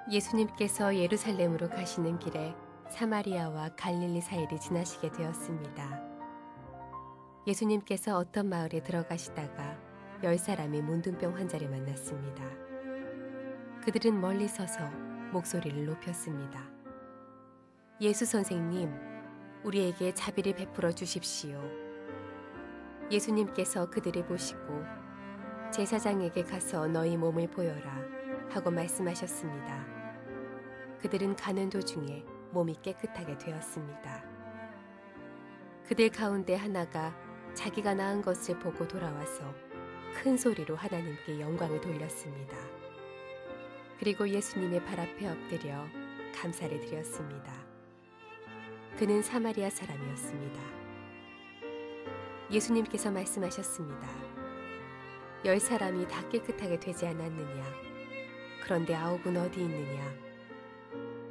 예수님께서 예루살렘으로 가시는 길에 사마리아와 갈릴리 사이를 지나시게 되었습니다. 예수님께서 어떤 마을에 들어가시다가 10사람의 문둥병 환자를 만났습니다. 그들은 멀리 서서 목소리를 높였습니다. 예수 선생님, 우리에게 자비를 베풀어 주십시오. 예수님께서 그들을 보시고 제사장에게 가서 너희 몸을 보여라 하고 말씀하셨습니다. 그들은 가는 도중에 몸이 깨끗하게 되었습니다. 그들 가운데 하나가 자기가 낳은 것을 보고 돌아와서 큰 소리로 하나님께 영광을 돌렸습니다. 그리고 예수님의 발 앞에 엎드려 감사를 드렸습니다. 그는 사마리아 사람이었습니다. 예수님께서 말씀하셨습니다. 10사람이 다 깨끗하게 되지 않았느냐? 그런데 9은 어디 있느냐?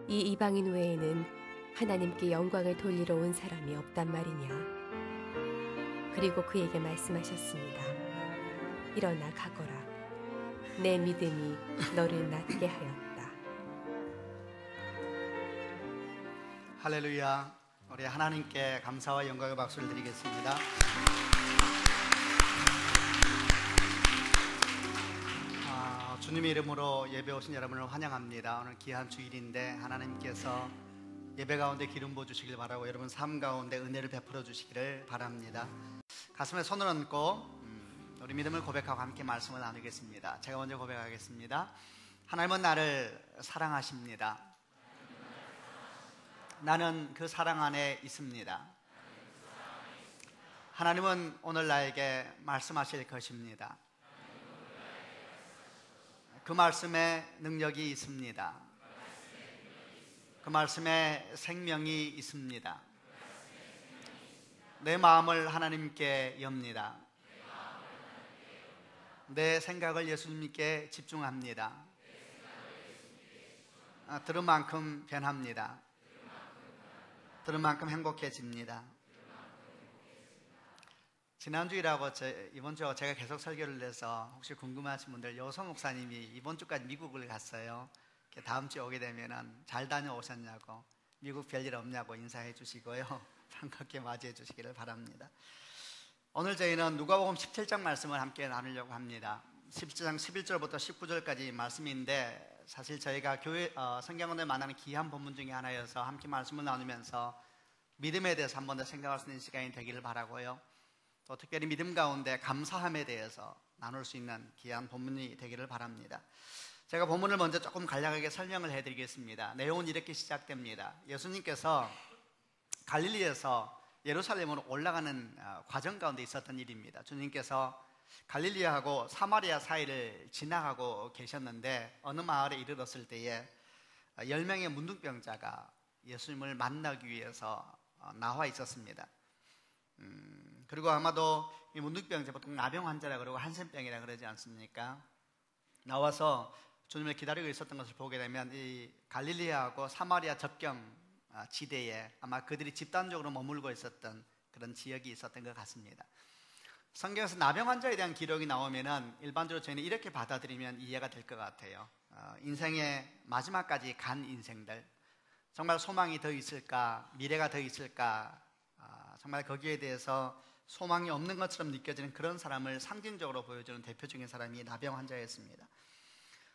이 이방인 외에는 하나님께 영광을 돌리러 온 사람이 없단 말이냐? 그리고 그에게 말씀하셨습니다. 일어나 가거라. 내 믿음이 너를 낫게 하였다. 할렐루야. 우리 하나님께 감사와 영광의 박수를 드리겠습니다. 주님의 이름으로 예배 오신 여러분을 환영합니다. 오늘 귀한 주일인데 하나님께서 예배 가운데 기름 부어 주시길 바라고 여러분 삶 가운데 은혜를 베풀어 주시기를 바랍니다. 가슴에 손을 얹고 우리 믿음을 고백하고 함께 말씀을 나누겠습니다. 제가 먼저 고백하겠습니다. 하나님은 나를 사랑하십니다. 나는 그 사랑 안에 있습니다. 하나님은 오늘 나에게 말씀하실 것입니다. 그 말씀에 능력이 있습니다. 그 말씀에 생명이 있습니다. 내 마음을 하나님께 엽니다. 내 생각을 예수님께 집중합니다. 들은 만큼 변합니다. 들은 만큼 행복해집니다. 지난주일하고 이번 주 제가 계속 설교를 해서 혹시 궁금하신 분들 여호서 목사님이 이번 주까지 미국을 갔어요. 다음 주에 오게 되면 잘 다녀오셨냐고, 미국 별일 없냐고 인사해 주시고요. 반갑게 맞이해 주시기를 바랍니다. 오늘 저희는 누가복음 17장 말씀을 함께 나누려고 합니다. 17장 11절부터 19절까지 말씀인데 사실 저희가 교회 성경원에 만나는 귀한 본문 중에 하나여서 함께 말씀을 나누면서 믿음에 대해서 한 번 더 생각할 수 있는 시간이 되기를 바라고요. 또 특별히 믿음 가운데 감사함에 대해서 나눌 수 있는 귀한 본문이 되기를 바랍니다. 제가 본문을 먼저 조금 간략하게 설명을 해드리겠습니다. 내용은 이렇게 시작됩니다. 예수님께서 갈릴리에서 예루살렘으로 올라가는 과정 가운데 있었던 일입니다. 주님께서 갈릴리하고 사마리아 사이를 지나가고 계셨는데 어느 마을에 이르렀을 때에 10명의 문둥병자가 예수님을 만나기 위해서 나와 있었습니다. 그리고 아마도 이 문둥병자 보통 나병 환자라 그러고 한센병이라 그러지 않습니까? 나와서 주님을 기다리고 있었던 것을 보게 되면 이 갈릴리하고 사마리아 접경 지대에 아마 그들이 집단적으로 머물고 있었던 그런 지역이 있었던 것 같습니다. 성경에서 나병 환자에 대한 기록이 나오면은 일반적으로 저희는 이렇게 받아들이면 이해가 될 것 같아요. 인생의 마지막까지 간 인생들, 정말 소망이 더 있을까, 미래가 더 있을까, 정말 거기에 대해서 소망이 없는 것처럼 느껴지는 그런 사람을 상징적으로 보여주는 대표적인 사람이 나병 환자였습니다.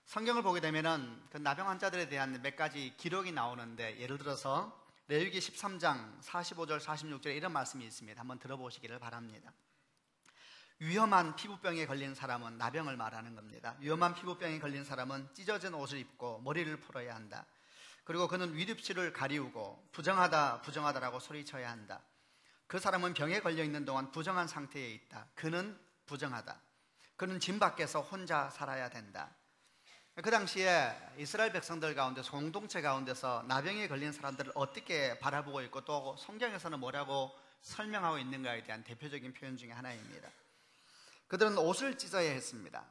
성경을 보게 되면은 그 나병 환자들에 대한 몇 가지 기록이 나오는데, 예를 들어서 레위기 13장 45절 46절에 이런 말씀이 있습니다. 한번 들어보시기를 바랍니다. 위험한 피부병에 걸린 사람은 나병을 말하는 겁니다. 위험한 피부병에 걸린 사람은 찢어진 옷을 입고 머리를 풀어야 한다. 그리고 그는 윗입술을 가리우고 부정하다라고 소리쳐야 한다. 그 사람은 병에 걸려있는 동안 부정한 상태에 있다. 그는 부정하다. 그는 진 밖에서 혼자 살아야 된다. 그 당시에 이스라엘 백성들 가운데서, 공동체 가운데서 나병에 걸린 사람들을 어떻게 바라보고 있고 또 성경에서는 뭐라고 설명하고 있는가에 대한 대표적인 표현 중에 하나입니다. 그들은 옷을 찢어야 했습니다.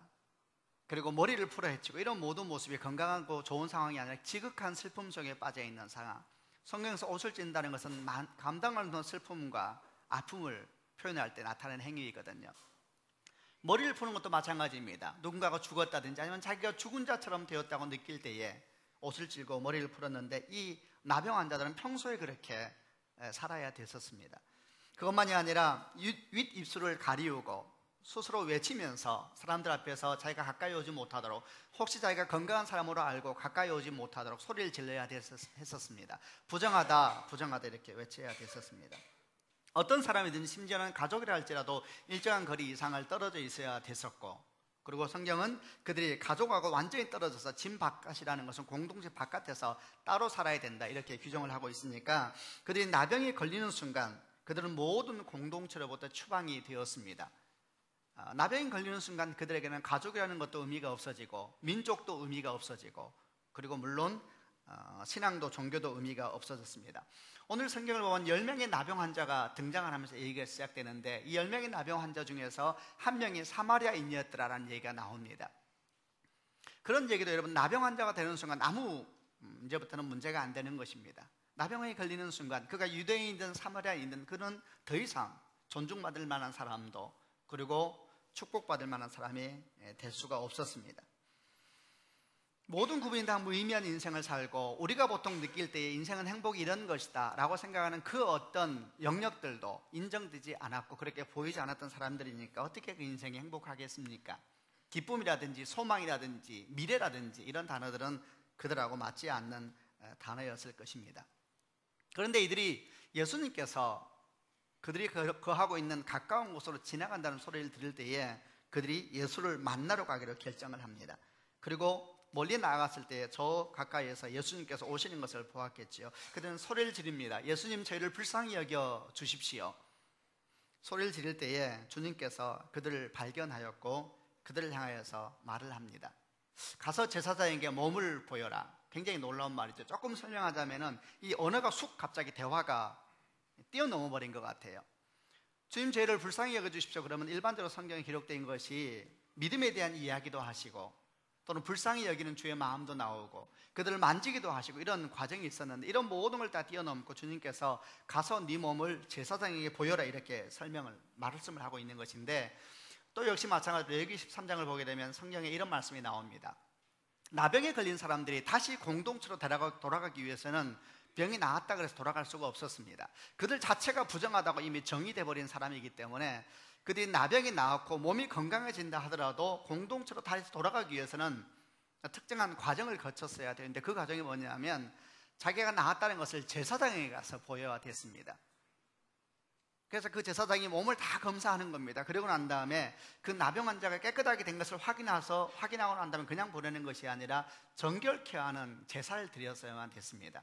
그리고 머리를 풀어 헤치고, 이런 모든 모습이 건강하고 좋은 상황이 아니라 지극한 슬픔 속에 빠져 있는 상황. 성경에서 옷을 찢는다는 것은 감당할 수 없는 슬픔과 아픔을 표현할 때 나타나는 행위이거든요. 머리를 푸는 것도 마찬가지입니다. 누군가가 죽었다든지 아니면 자기가 죽은 자처럼 되었다고 느낄 때에 옷을 찢고 머리를 풀었는데 이 나병 환자들은 평소에 그렇게 살아야 됐었습니다. 그것만이 아니라 윗입술을 가리우고 스스로 외치면서 사람들 앞에서 자기가 가까이 오지 못하도록, 혹시 자기가 건강한 사람으로 알고 가까이 오지 못하도록 소리를 질러야 했었습니다. 부정하다 이렇게 외쳐야 됐었습니다. 어떤 사람이든 심지어는 가족이라 할지라도 일정한 거리 이상을 떨어져 있어야 됐었고, 그리고 성경은 그들이 가족하고 완전히 떨어져서 집 바깥이라는 것은 공동체 바깥에서 따로 살아야 된다 이렇게 규정을 하고 있으니까 그들이 나병에 걸리는 순간 그들은 모든 공동체로부터 추방이 되었습니다. 나병에 걸리는 순간 그들에게는 가족이라는 것도 의미가 없어지고 민족도 의미가 없어지고, 그리고 물론 신앙도 종교도 의미가 없어졌습니다. 오늘 성경을 보면 10명의 나병 환자가 등장을 하면서 얘기가 시작되는데, 이 10명의 나병 환자 중에서 한 명이 사마리아인이었더라라는 얘기가 나옵니다. 그런 얘기도 여러분, 나병 환자가 되는 순간 아무 이제부터는 문제가 안 되는 것입니다. 나병에 걸리는 순간 그가 유대인이든 사마리아인이든 그는 더 이상 존중받을 만한 사람도, 그리고 축복받을 만한 사람이 될 수가 없었습니다. 모든 구분이 다 무의미한 인생을 살고, 우리가 보통 느낄 때의 인생은 행복이 이런 것이다 라고 생각하는 그 어떤 영역들도 인정되지 않았고 그렇게 보이지 않았던 사람들이니까 어떻게 그 인생이 행복하겠습니까? 기쁨이라든지 소망이라든지 미래라든지 이런 단어들은 그들하고 맞지 않는 단어였을 것입니다. 그런데 이들이 예수님께서 그들이 거하고 있는 가까운 곳으로 지나간다는 소리를 들을 때에 그들이 예수를 만나러 가기로 결정을 합니다. 그리고 멀리 나아갔을 때 저 가까이에서 예수님께서 오시는 것을 보았겠지요. 그들은 소리를 지릅니다. 예수님, 저희를 불쌍히 여겨 주십시오. 소리를 지를 때에 주님께서 그들을 발견하였고 그들을 향하여서 말을 합니다. 가서 제사장에게 몸을 보여라. 굉장히 놀라운 말이죠. 조금 설명하자면은 이 언어가 쑥 갑자기 대화가 뛰어넘어 버린 것 같아요. 주님, 저희를 불쌍히 여겨주십시오. 그러면 일반적으로 성경에 기록된 것이 믿음에 대한 이야기도 하시고 또는 불쌍히 여기는 주의 마음도 나오고 그들을 만지기도 하시고 이런 과정이 있었는데, 이런 모든 걸 다 뛰어넘고 주님께서 가서 네 몸을 제사장에게 보여라 이렇게 말씀을 하고 있는 것인데, 또 역시 마찬가지로 레위기 13장을 보게 되면 성경에 이런 말씀이 나옵니다. 나병에 걸린 사람들이 다시 공동체로 돌아가기 위해서는 병이 나았다 그래서 돌아갈 수가 없었습니다. 그들 자체가 부정하다고 이미 정의돼 버린 사람이기 때문에 그들이 나병이 나았고 몸이 건강해진다 하더라도 공동체로 다시 돌아가기 위해서는 특정한 과정을 거쳤어야 되는데, 그 과정이 뭐냐면 자기가 나았다는 것을 제사장에게 가서 보여야 됐습니다. 그래서 그 제사장이 몸을 다 검사하는 겁니다. 그러고 난 다음에 그 나병 환자가 깨끗하게 된 것을 확인하고 난 다음에 그냥 보내는 것이 아니라 정결케 하는 제사를 드렸어야만 됐습니다.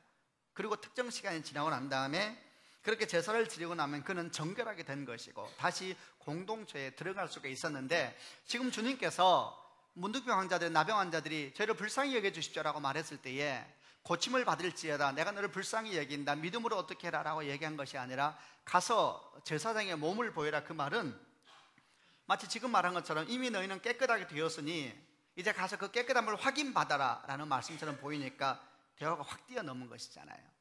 그리고 특정 시간이 지나고 난 다음에 그렇게 제사를 드리고 나면 그는 정결하게 된 것이고 다시 공동체에 들어갈 수가 있었는데, 지금 주님께서 문둥병 환자들, 나병 환자들이 저희를 불쌍히 여겨주십시오라고 말했을 때에 고침을 받을지어다 내가 너를 불쌍히 여긴다, 믿음으로 어떻게 해라 라고 얘기한 것이 아니라 가서 제사장의 몸을 보여라. 그 말은 마치 지금 말한 것처럼 이미 너희는 깨끗하게 되었으니 이제 가서 그 깨끗함을 확인받아라 라는 말씀처럼 보이니까 대화가 확 뛰어넘은 것이잖아요.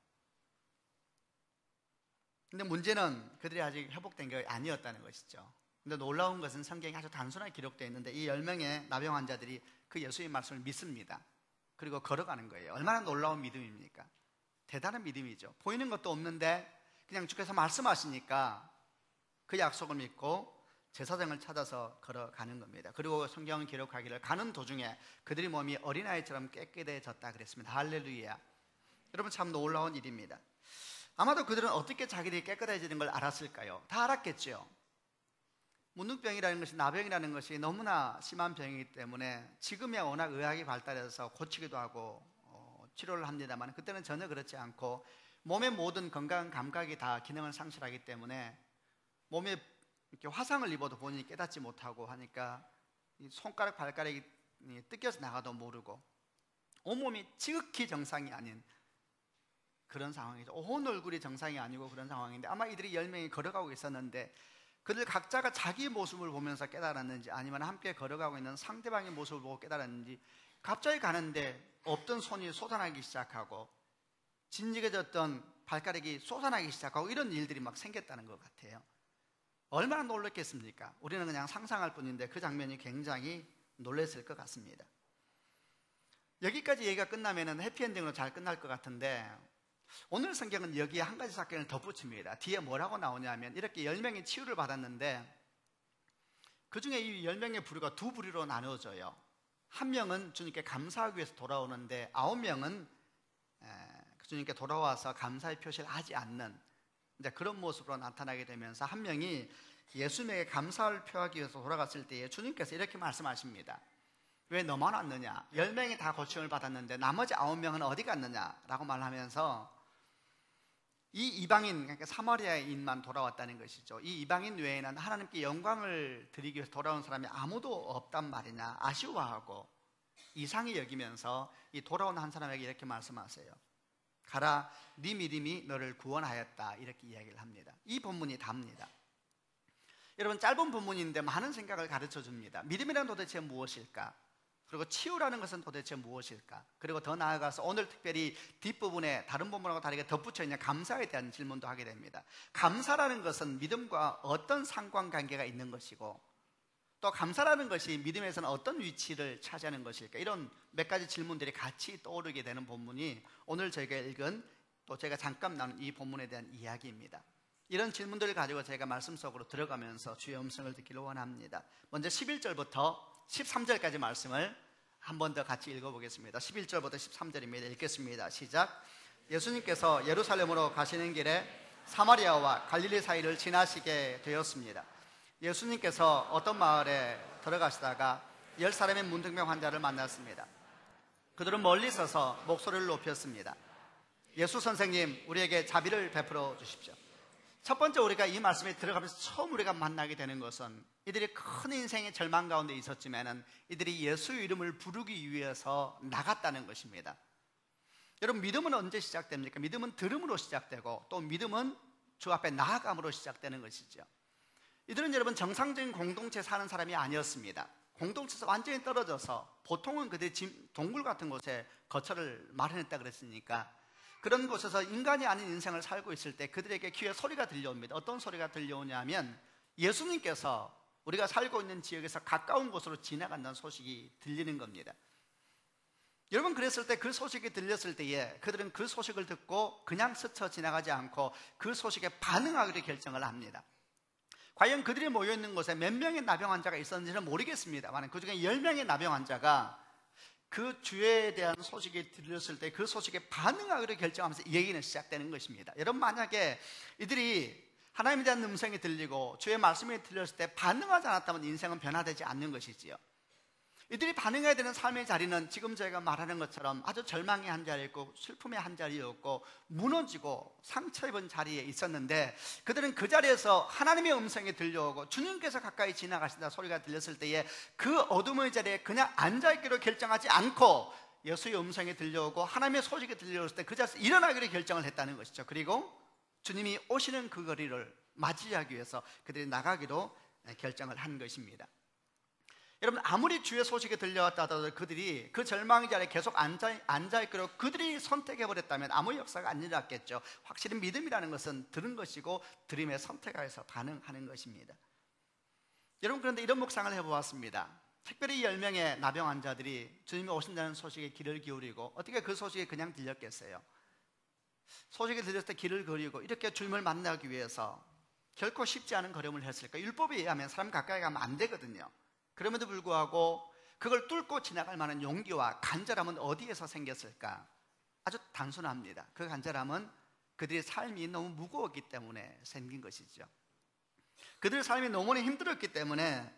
근데 문제는 그들이 아직 회복된 게 아니었다는 것이죠. 근데 놀라운 것은 성경에 아주 단순하게 기록되어 있는데 이 10명의 나병 환자들이 그 예수의 말씀을 믿습니다. 그리고 걸어가는 거예요. 얼마나 놀라운 믿음입니까? 대단한 믿음이죠. 보이는 것도 없는데 그냥 주께서 말씀하시니까 그 약속을 믿고 제사장을 찾아서 걸어가는 겁니다. 그리고 성경은 기록하기를 가는 도중에 그들의 몸이 어린아이처럼 깨끗해졌다 그랬습니다. 할렐루야. 여러분, 참 놀라운 일입니다. 아마도 그들은 어떻게 자기들이 깨끗해지는 걸 알았을까요? 다 알았겠죠. 문둥병이라는 것이, 나병이라는 것이 너무나 심한 병이기 때문에 지금이야 워낙 의학이 발달해서 고치기도 하고 치료를 합니다만, 그때는 전혀 그렇지 않고 몸의 모든 건강 감각이 다 기능을 상실하기 때문에 몸에 이렇게 화상을 입어도 본인이 깨닫지 못하고 하니까 이 손가락 발가락이 뜯겨서 나가도 모르고 온몸이 지극히 정상이 아닌 그런 상황이죠. 온 얼굴이 정상이 아니고 그런 상황인데, 아마 이들이 10명이 걸어가고 있었는데 그들 각자가 자기 모습을 보면서 깨달았는지 아니면 함께 걸어가고 있는 상대방의 모습을 보고 깨달았는지 갑자기 가는데 없던 손이 솟아나기 시작하고 진지해졌던 발가락이 솟아나기 시작하고 이런 일들이 막 생겼다는 것 같아요. 얼마나 놀랐겠습니까? 우리는 그냥 상상할 뿐인데 그 장면이 굉장히 놀랐을 것 같습니다. 여기까지 얘기가 끝나면 해피엔딩으로 잘 끝날 것 같은데 오늘 성경은 여기에 한 가지 사건을 덧붙입니다. 뒤에 뭐라고 나오냐면 이렇게 10명이 치유를 받았는데 그 중에 이 10명의 부류가 두 부류로 나누어져요. 한 명은 주님께 감사하기 위해서 돌아오는데 9명은 주님께 돌아와서 감사의 표시를 하지 않는 이제 그런 모습으로 나타나게 되면서 한 명이 예수님에게 감사를 표하기 위해서 돌아갔을 때에 주님께서 이렇게 말씀하십니다. 왜 너만 왔느냐? 10명이 다 고침을 받았는데 나머지 9명은 어디 갔느냐? 라고 말하면서 이 이방인, 그러니까 사마리아인만 돌아왔다는 것이죠. 이 이방인 외에는 하나님께 영광을 드리기 위해서 돌아온 사람이 아무도 없단 말이냐 아쉬워하고 이상히 여기면서 이 돌아온 한 사람에게 이렇게 말씀하세요. 가라, 네 믿음이 너를 구원하였다. 이렇게 이야기를 합니다. 이 본문이 답니다. 여러분, 짧은 본문인데 많은 생각을 가르쳐 줍니다. 믿음이란 도대체 무엇일까? 그리고 치유라는 것은 도대체 무엇일까? 그리고 더 나아가서 오늘 특별히 뒷부분에 다른 본문하고 다르게 덧붙여 있는 감사에 대한 질문도 하게 됩니다. 감사라는 것은 믿음과 어떤 상관관계가 있는 것이고 또 감사라는 것이 믿음에서는 어떤 위치를 차지하는 것일까? 이런 몇 가지 질문들이 같이 떠오르게 되는 본문이 오늘 저희가 읽은 또 제가 잠깐 나눈 이 본문에 대한 이야기입니다. 이런 질문들을 가지고 제가 말씀 속으로 들어가면서 주의 음성을 듣기를 원합니다. 먼저 11절부터 13절까지 말씀을 한 번 더 같이 읽어보겠습니다. 11절부터 13절입니다. 읽겠습니다. 시작. 예수님께서 예루살렘으로 가시는 길에 사마리아와 갈릴리 사이를 지나시게 되었습니다. 예수님께서 어떤 마을에 들어가시다가 10사람의 문둥병 환자를 만났습니다. 그들은 멀리 서서 목소리를 높였습니다. 예수 선생님, 우리에게 자비를 베풀어 주십시오. 첫 번째 우리가 이 말씀에 들어가면서 처음 우리가 만나게 되는 것은 이들이 큰 인생의 절망 가운데 있었지만은 이들이 예수 이름을 부르기 위해서 나갔다는 것입니다. 여러분, 믿음은 언제 시작됩니까? 믿음은 들음으로 시작되고 또 믿음은 주 앞에 나아감으로 시작되는 것이죠. 이들은 여러분 정상적인 공동체 사는 사람이 아니었습니다. 공동체에서 완전히 떨어져서 보통은 그들이 동굴 같은 곳에 거처를 마련했다 그랬으니까 그런 곳에서 인간이 아닌 인생을 살고 있을 때 그들에게 귀에 소리가 들려옵니다. 어떤 소리가 들려오냐면 예수님께서 우리가 살고 있는 지역에서 가까운 곳으로 지나간다는 소식이 들리는 겁니다. 여러분, 그랬을 때 그 소식이 들렸을 때에 그들은 그 소식을 듣고 그냥 스쳐 지나가지 않고 그 소식에 반응하기로 결정을 합니다. 과연 그들이 모여있는 곳에 몇 명의 나병 환자가 있었는지는 모르겠습니다만 그 중에 10명의 나병 환자가 그 주에 대한 소식이 들렸을 때 그 소식에 반응하기로 결정하면서 이 얘기는 시작되는 것입니다. 여러분, 만약에 이들이 하나님에 대한 음성이 들리고 주의 말씀이 들렸을 때 반응하지 않았다면 인생은 변화되지 않는 것이지요. 이들이 반응해야 되는 삶의 자리는 지금 제가 말하는 것처럼 아주 절망의 한 자리였고 슬픔의 한 자리였고 무너지고 상처 입은 자리에 있었는데 그들은 그 자리에서 하나님의 음성이 들려오고 주님께서 가까이 지나가신다 소리가 들렸을 때에 그 어둠의 자리에 그냥 앉아있기로 결정하지 않고 예수의 음성이 들려오고 하나님의 소식이 들려올 때 그 자리에서 일어나기로 결정을 했다는 것이죠. 그리고 주님이 오시는 그 거리를 맞이하기 위해서 그들이 나가기로 결정을 한 것입니다. 여러분, 아무리 주의 소식이 들려왔다 하더라도 그들이 그 절망의 자리에 계속 앉아있기로 그들이 선택해버렸다면 아무 역사가 안 일어났겠죠. 확실히 믿음이라는 것은 들은 것이고 들음에 선택해서 반응하는 것입니다. 여러분, 그런데 이런 묵상을 해보았습니다. 특별히 10명의 나병 환자들이 주님이 오신다는 소식에 귀를 기울이고 어떻게 그 소식이 그냥 들렸겠어요? 소식이 들렸을 때 귀를 기울이고 이렇게 주님을 만나기 위해서 결코 쉽지 않은 걸음을 했을까? 율법에 의하면 사람 가까이 가면 안 되거든요. 그럼에도 불구하고 그걸 뚫고 지나갈 만한 용기와 간절함은 어디에서 생겼을까? 아주 단순합니다. 그 간절함은 그들의 삶이 너무 무거웠기 때문에 생긴 것이죠. 그들의 삶이 너무나 힘들었기 때문에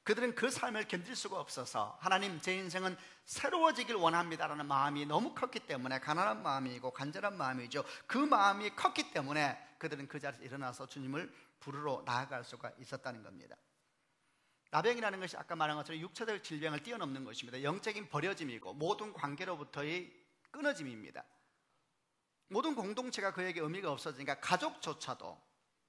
그들은 그 삶을 견딜 수가 없어서 하나님, 제 인생은 새로워지길 원합니다라는 마음이 너무 컸기 때문에 가난한 마음이고 간절한 마음이죠. 그 마음이 컸기 때문에 그들은 그 자리에서 일어나서 주님을 부르러 나아갈 수가 있었다는 겁니다. 나병이라는 것이 아까 말한 것처럼 육체적 질병을 뛰어넘는 것입니다. 영적인 버려짐이고 모든 관계로부터의 끊어짐입니다. 모든 공동체가 그에게 의미가 없어지니까 가족조차도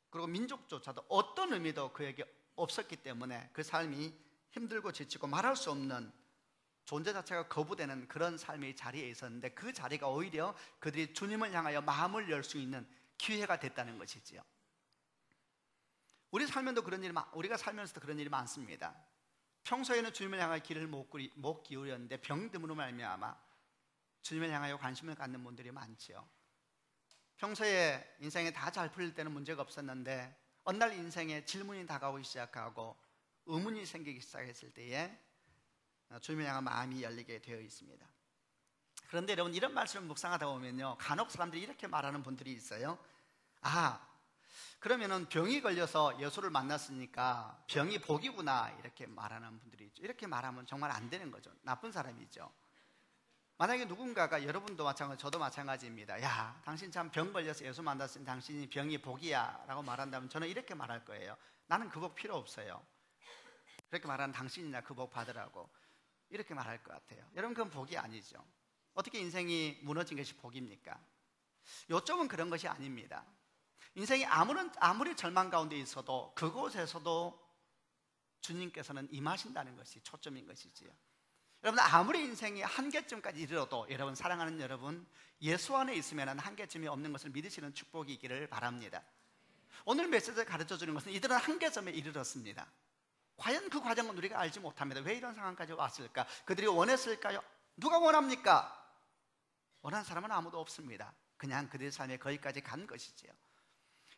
그리고 민족조차도 어떤 의미도 그에게 없었기 때문에 그 삶이 힘들고 지치고 말할 수 없는 존재 자체가 거부되는 그런 삶의 자리에 있었는데 그 자리가 오히려 그들이 주님을 향하여 마음을 열 수 있는 기회가 됐다는 것이지요. 우리가 살면서도 그런 일이 많습니다. 평소에는 주님을 향하여 귀를 못 기울였는데 병 듦으로 말미암아 주님을 향하여 관심을 갖는 분들이 많지요. 평소에 인생에 다 잘 풀릴 때는 문제가 없었는데 어느 날 인생에 질문이 다가오기 시작하고 의문이 생기기 시작했을 때에 주님을 향한 마음이 열리게 되어 있습니다. 그런데 여러분, 이런 말씀을 묵상하다 보면요, 간혹 사람들이 이렇게 말하는 분들이 있어요. 그러면은 병이 걸려서 예수를 만났으니까 병이 복이구나, 이렇게 말하는 분들이 있죠. 이렇게 말하면 정말 안 되는 거죠. 나쁜 사람이죠. 만약에 누군가가, 여러분도 마찬가지, 저도 마찬가지입니다. 야, 당신 참 병 걸려서 예수 만났으니 당신이 병이 복이야 라고 말한다면 저는 이렇게 말할 거예요. 나는 그 복 필요 없어요. 그렇게 말하는 당신이나 그 복 받으라고, 이렇게 말할 것 같아요. 여러분, 그건 복이 아니죠. 어떻게 인생이 무너진 것이 복입니까? 요점은 그런 것이 아닙니다. 인생이 아무리 절망 가운데 있어도 그곳에서도 주님께서는 임하신다는 것이 초점인 것이지요. 여러분, 아무리 인생이 한계점까지 이르러도 여러분, 사랑하는 여러분, 예수 안에 있으면 한계점이 없는 것을 믿으시는 축복이 있기를 바랍니다. 오늘 메시지를 가르쳐주는 것은 이들은 한계점에 이르렀습니다. 과연 그 과정은 우리가 알지 못합니다. 왜 이런 상황까지 왔을까? 그들이 원했을까요? 누가 원합니까? 원하는 사람은 아무도 없습니다. 그냥 그들의 삶에 거기까지 간 것이지요.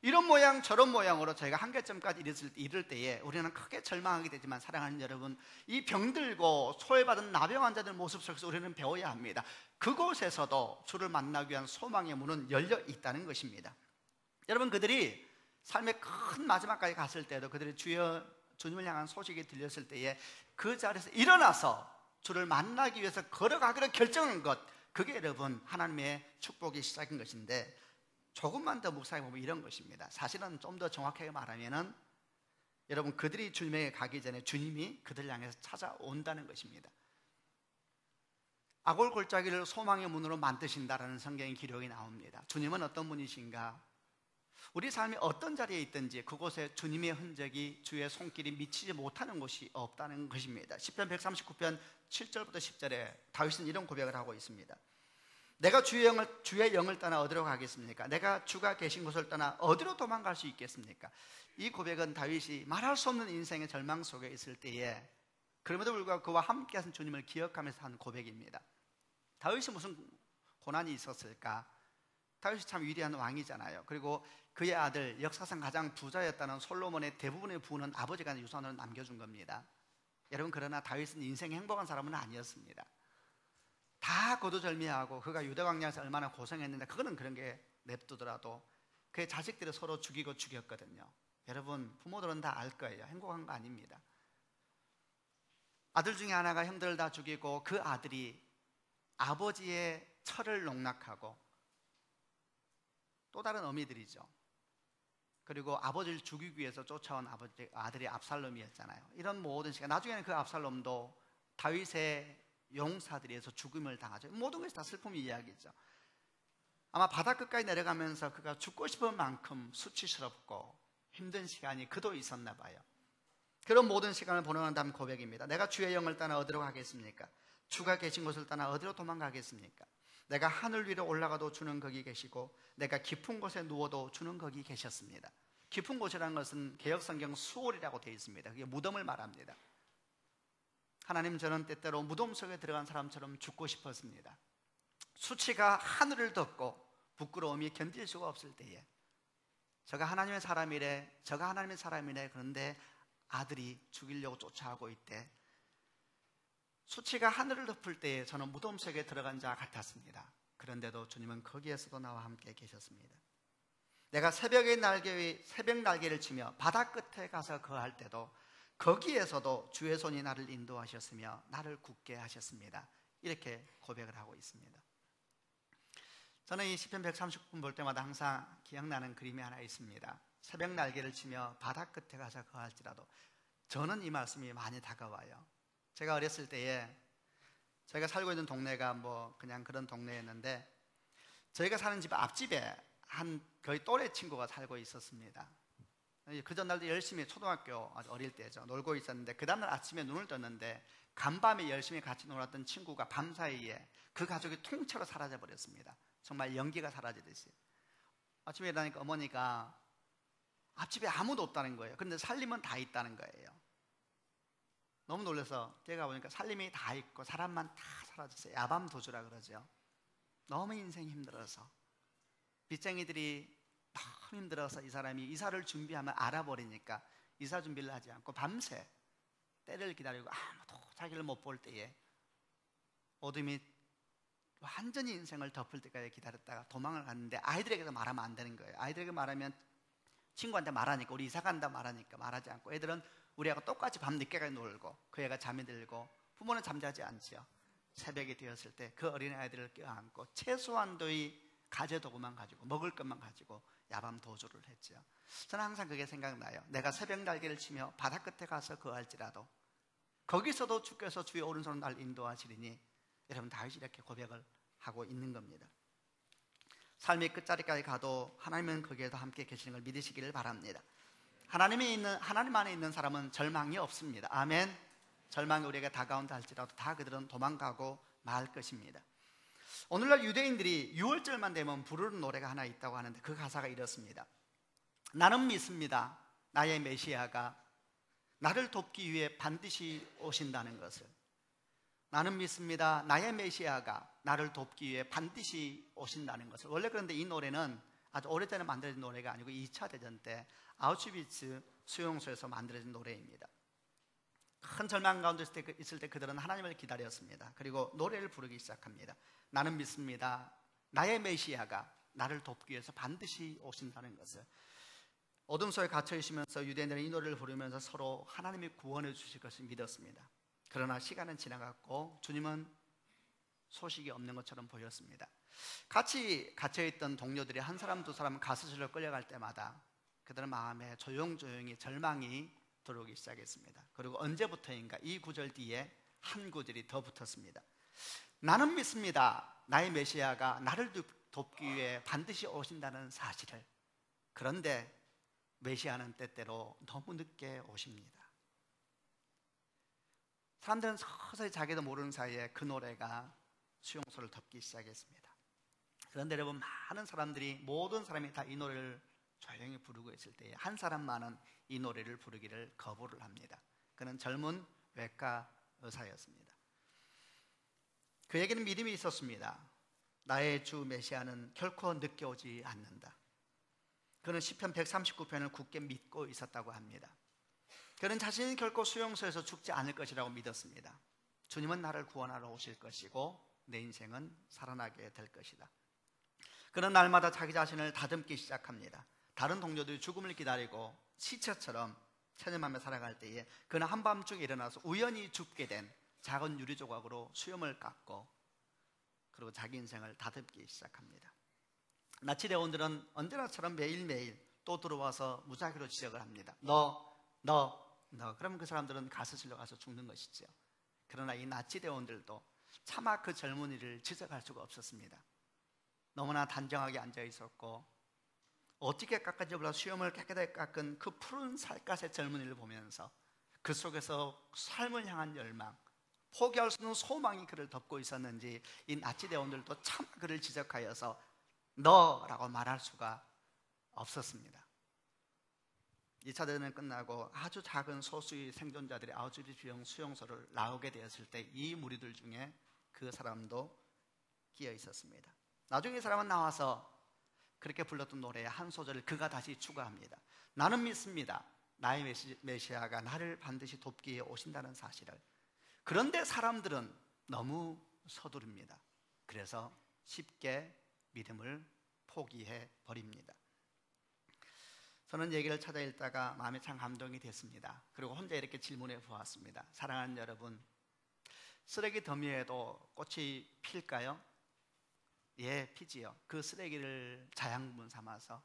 이런 모양 저런 모양으로 저희가 한계점까지 이를 때에 우리는 크게 절망하게 되지만, 사랑하는 여러분, 이 병들고 소외받은 나병 환자들 모습 속에서 우리는 배워야 합니다. 그곳에서도 주를 만나기 위한 소망의 문은 열려 있다는 것입니다. 여러분, 그들이 삶의 큰 마지막까지 갔을 때도 그들이 주님을 향한 소식이 들렸을 때에 그 자리에서 일어나서 주를 만나기 위해서 걸어가기로 결정한 것, 그게 여러분 하나님의 축복의 시작인 것인데, 조금만 더 묵상해 보면 이런 것입니다. 사실은 좀 더 정확하게 말하면은 여러분, 그들이 주님에게 가기 전에 주님이 그들을 향해서 찾아온다는 것입니다. 아골골짜기를 소망의 문으로 만드신다라는 성경의 기록이 나옵니다. 주님은 어떤 분이신가? 우리 삶이 어떤 자리에 있든지 그곳에 주님의 흔적이, 주의 손길이 미치지 못하는 곳이 없다는 것입니다. 시편 139편 7절부터 10절에 다윗은 이런 고백을 하고 있습니다. 내가 주의 영을 떠나 어디로 가겠습니까? 내가 주가 계신 곳을 떠나 어디로 도망갈 수 있겠습니까? 이 고백은 다윗이 말할 수 없는 인생의 절망 속에 있을 때에, 그럼에도 불구하고 그와 함께 하신 주님을 기억하면서 한 고백입니다. 다윗이 무슨 고난이 있었을까? 다윗이 참 위대한 왕이잖아요. 그리고 그의 아들, 역사상 가장 부자였다는 솔로몬의 대부분의 부는 아버지가 유산으로 남겨준 겁니다. 여러분, 그러나 다윗은 인생이 행복한 사람은 아니었습니다. 다 거두절미하고 그가 유대 광야에서 얼마나 고생했는데, 그거는 그런 게 냅두더라도 그의 자식들을 서로 죽이고 죽였거든요. 여러분, 부모들은 다 알 거예요. 행복한 거 아닙니다. 아들 중에 하나가 형들을 다 죽이고 그 아들이 아버지의 철을 농락하고, 또 다른 어미들이죠. 그리고 아버지를 죽이기 위해서 쫓아온 아들이 압살롬이었잖아요. 이런 모든 시간, 나중에는 그 압살롬도 다윗의 용사들에 의해서 죽음을 당하죠. 모든 것이 다 슬픔의 이야기죠. 아마 바다 끝까지 내려가면서 그가 죽고 싶은 만큼 수치스럽고 힘든 시간이 그도 있었나 봐요. 그런 모든 시간을 보내는 다음 고백입니다. 내가 주의 영을 떠나 어디로 가겠습니까? 주가 계신 곳을 떠나 어디로 도망가겠습니까? 내가 하늘 위로 올라가도 주는 거기 계시고 내가 깊은 곳에 누워도 주는 거기 계셨습니다. 깊은 곳이라는 것은 개역성경 수월이라고 되어 있습니다. 그게 무덤을 말합니다. 하나님, 저는 때때로 무덤 속에 들어간 사람처럼 죽고 싶었습니다. 수치가 하늘을 덮고 부끄러움이 견딜 수가 없을 때에, 저가 하나님의 사람이래, 저가 하나님의 사람이래, 그런데 아들이 죽이려고 쫓아오고 있대. 수치가 하늘을 덮을 때에 저는 무덤 속에 들어간 자 같았습니다. 그런데도 주님은 거기에서도 나와 함께 계셨습니다. 내가 새벽 날개를 치며 바다 끝에 가서 거할 때도 거기에서도 주의 손이 나를 인도하셨으며 나를 굳게 하셨습니다. 이렇게 고백을 하고 있습니다. 저는 이 시편 139편 볼 때마다 항상 기억나는 그림이 하나 있습니다. 새벽 날개를 치며 바다 끝에 가서 거할지라도. 저는 이 말씀이 많이 다가와요. 제가 어렸을 때에 저희가 살고 있는 동네가 그냥 그런 동네였는데, 저희가 사는 집 앞집에 거의 또래 친구가 살고 있었습니다. 그 전날도 열심히, 초등학교 아주 어릴 때죠, 놀고 있었는데, 그 다음날 아침에 눈을 떴는데 간밤에 열심히 같이 놀았던 친구가 밤사이에 그 가족이 통째로 사라져 버렸습니다. 정말 연기가 사라지듯이. 아침에 일어나니까 어머니가 앞집에 아무도 없다는 거예요. 그런데 살림은 다 있다는 거예요. 너무 놀라서 뛰어가 보니까 살림이 다 있고 사람만 다 사라졌어요. 야밤도주라 그러죠. 너무 인생이 힘들어서, 빚쟁이들이 너무 힘들어서 이 사람이 이사를 준비하면 알아버리니까 이사 준비를 하지 않고 밤새 때를 기다리고 아무도 자기를 못 볼 때에 어둠이 완전히 인생을 덮을 때까지 기다렸다가 도망을 갔는데 아이들에게도 말하면 안 되는 거예요. 아이들에게 말하면 친구한테 말하니까, 우리 이사 간다 말하니까 말하지 않고, 애들은 우리 애가 똑같이 밤 늦게까지 놀고 그 애가 잠이 들고 부모는 잠자지 않지요. 새벽이 되었을 때 그 어린 아이들을 껴안고 최소한도의 가재도구만 가지고, 먹을 것만 가지고 야밤 도주를 했죠. 저는 항상 그게 생각나요. 내가 새벽 날개를 치며 바다 끝에 가서 거할지라도 거기서도 주께서 주의 오른손으로 날 인도하시리니, 여러분 다윗이 이렇게 고백을 하고 있는 겁니다. 삶의 끝자리까지 가도 하나님은 거기에도 함께 계시는 걸 믿으시기를 바랍니다. 하나님 안에 있는 사람은 절망이 없습니다. 아멘. 절망이 우리에게 다가온다 할지라도 다 그들은 도망가고 말 것입니다. 오늘날 유대인들이 6월절만 되면 부르는 노래가 하나 있다고 하는데 그 가사가 이렇습니다. 나는 믿습니다. 나의 메시아가 나를 돕기 위해 반드시 오신다는 것을. 나는 믿습니다. 나의 메시아가 나를 돕기 위해 반드시 오신다는 것을. 원래 그런데 이 노래는 아주 오래전에 만들어진 노래가 아니고 2차 대전 때 아우슈비츠 수용소에서 만들어진 노래입니다. 큰 절망 가운데 있을 때 그들은 하나님을 기다렸습니다. 그리고 노래를 부르기 시작합니다. 나는 믿습니다. 나의 메시아가 나를 돕기 위해서 반드시 오신다는 것을. 어둠 속에 갇혀 있으면서 유대인들은 이 노래를 부르면서 서로 하나님이 구원해 주실 것을 믿었습니다. 그러나 시간은 지나갔고 주님은 소식이 없는 것처럼 보였습니다. 같이 갇혀있던 동료들이 한 사람 두 사람 가스실로 끌려갈 때마다 그들의 마음에 조용조용히 절망이 들어오기 시작했습니다. 그리고 언제부터인가 이 구절 뒤에 한 구절이 더 붙었습니다. 나는 믿습니다. 나의 메시아가 나를 돕기 위해 반드시 오신다는 사실을. 그런데 메시아는 때때로 너무 늦게 오십니다. 사람들은 서서히 자기도 모르는 사이에 그 노래가 수용소를 덮기 시작했습니다. 그런데 여러분, 많은 사람들이, 모든 사람이 다 이 노래를 조용히 부르고 있을 때에 한 사람만은 이 노래를 부르기를 거부를 합니다. 그는 젊은 외과 의사였습니다. 그에게는 믿음이 있었습니다. 나의 주 메시아는 결코 늦게 오지 않는다. 그는 시편 139편을 굳게 믿고 있었다고 합니다. 그는 자신이 결코 수용소에서 죽지 않을 것이라고 믿었습니다. 주님은 나를 구원하러 오실 것이고 내 인생은 살아나게 될 것이다. 그는 날마다 자기 자신을 다듬기 시작합니다. 다른 동료들이 죽음을 기다리고 시체처럼 체념하며 살아갈 때에 그는 한밤중에 일어나서 우연히 죽게 된 작은 유리 조각으로 수염을 깎고 그리고 자기 인생을 다듬기 시작합니다. 나치대원들은 언제나처럼 매일매일 또 들어와서 무작위로 지적을 합니다. 너. 그러면 그 사람들은 가스실로 가서 죽는 것이죠. 그러나 이 나치대원들도 차마 그 젊은이를 지적할 수가 없었습니다. 너무나 단정하게 앉아 있었고 어떻게 깎은지 몰라 수염을 깨끗하게 깎은 그 푸른 살갗의 젊은이를 보면서 그 속에서 삶을 향한 열망, 포기할 수 없는 소망이 그를 덮고 있었는지 이 나치대원들도 참 그를 지적하여서 너라고 말할 수가 없었습니다. 2차 대전이 끝나고 아주 작은 소수의 생존자들이 아우슈비츠 수용소를 나오게 되었을 때 이 무리들 중에 그 사람도 끼어 있었습니다. 나중에 이 사람은 나와서 그렇게 불렀던 노래의 한 소절을 그가 다시 추가합니다. 나는 믿습니다. 나의 메시아가 나를 반드시 돕기에 오신다는 사실을. 그런데 사람들은 너무 서두릅니다. 그래서 쉽게 믿음을 포기해 버립니다. 저는 얘기를 찾아 읽다가 마음이 참 감동이 됐습니다. 그리고 혼자 이렇게 질문해 보았습니다. 사랑하는 여러분, 쓰레기 더미에도 꽃이 필까요? 예, 피지요. 그 쓰레기를 자양분 삼아서,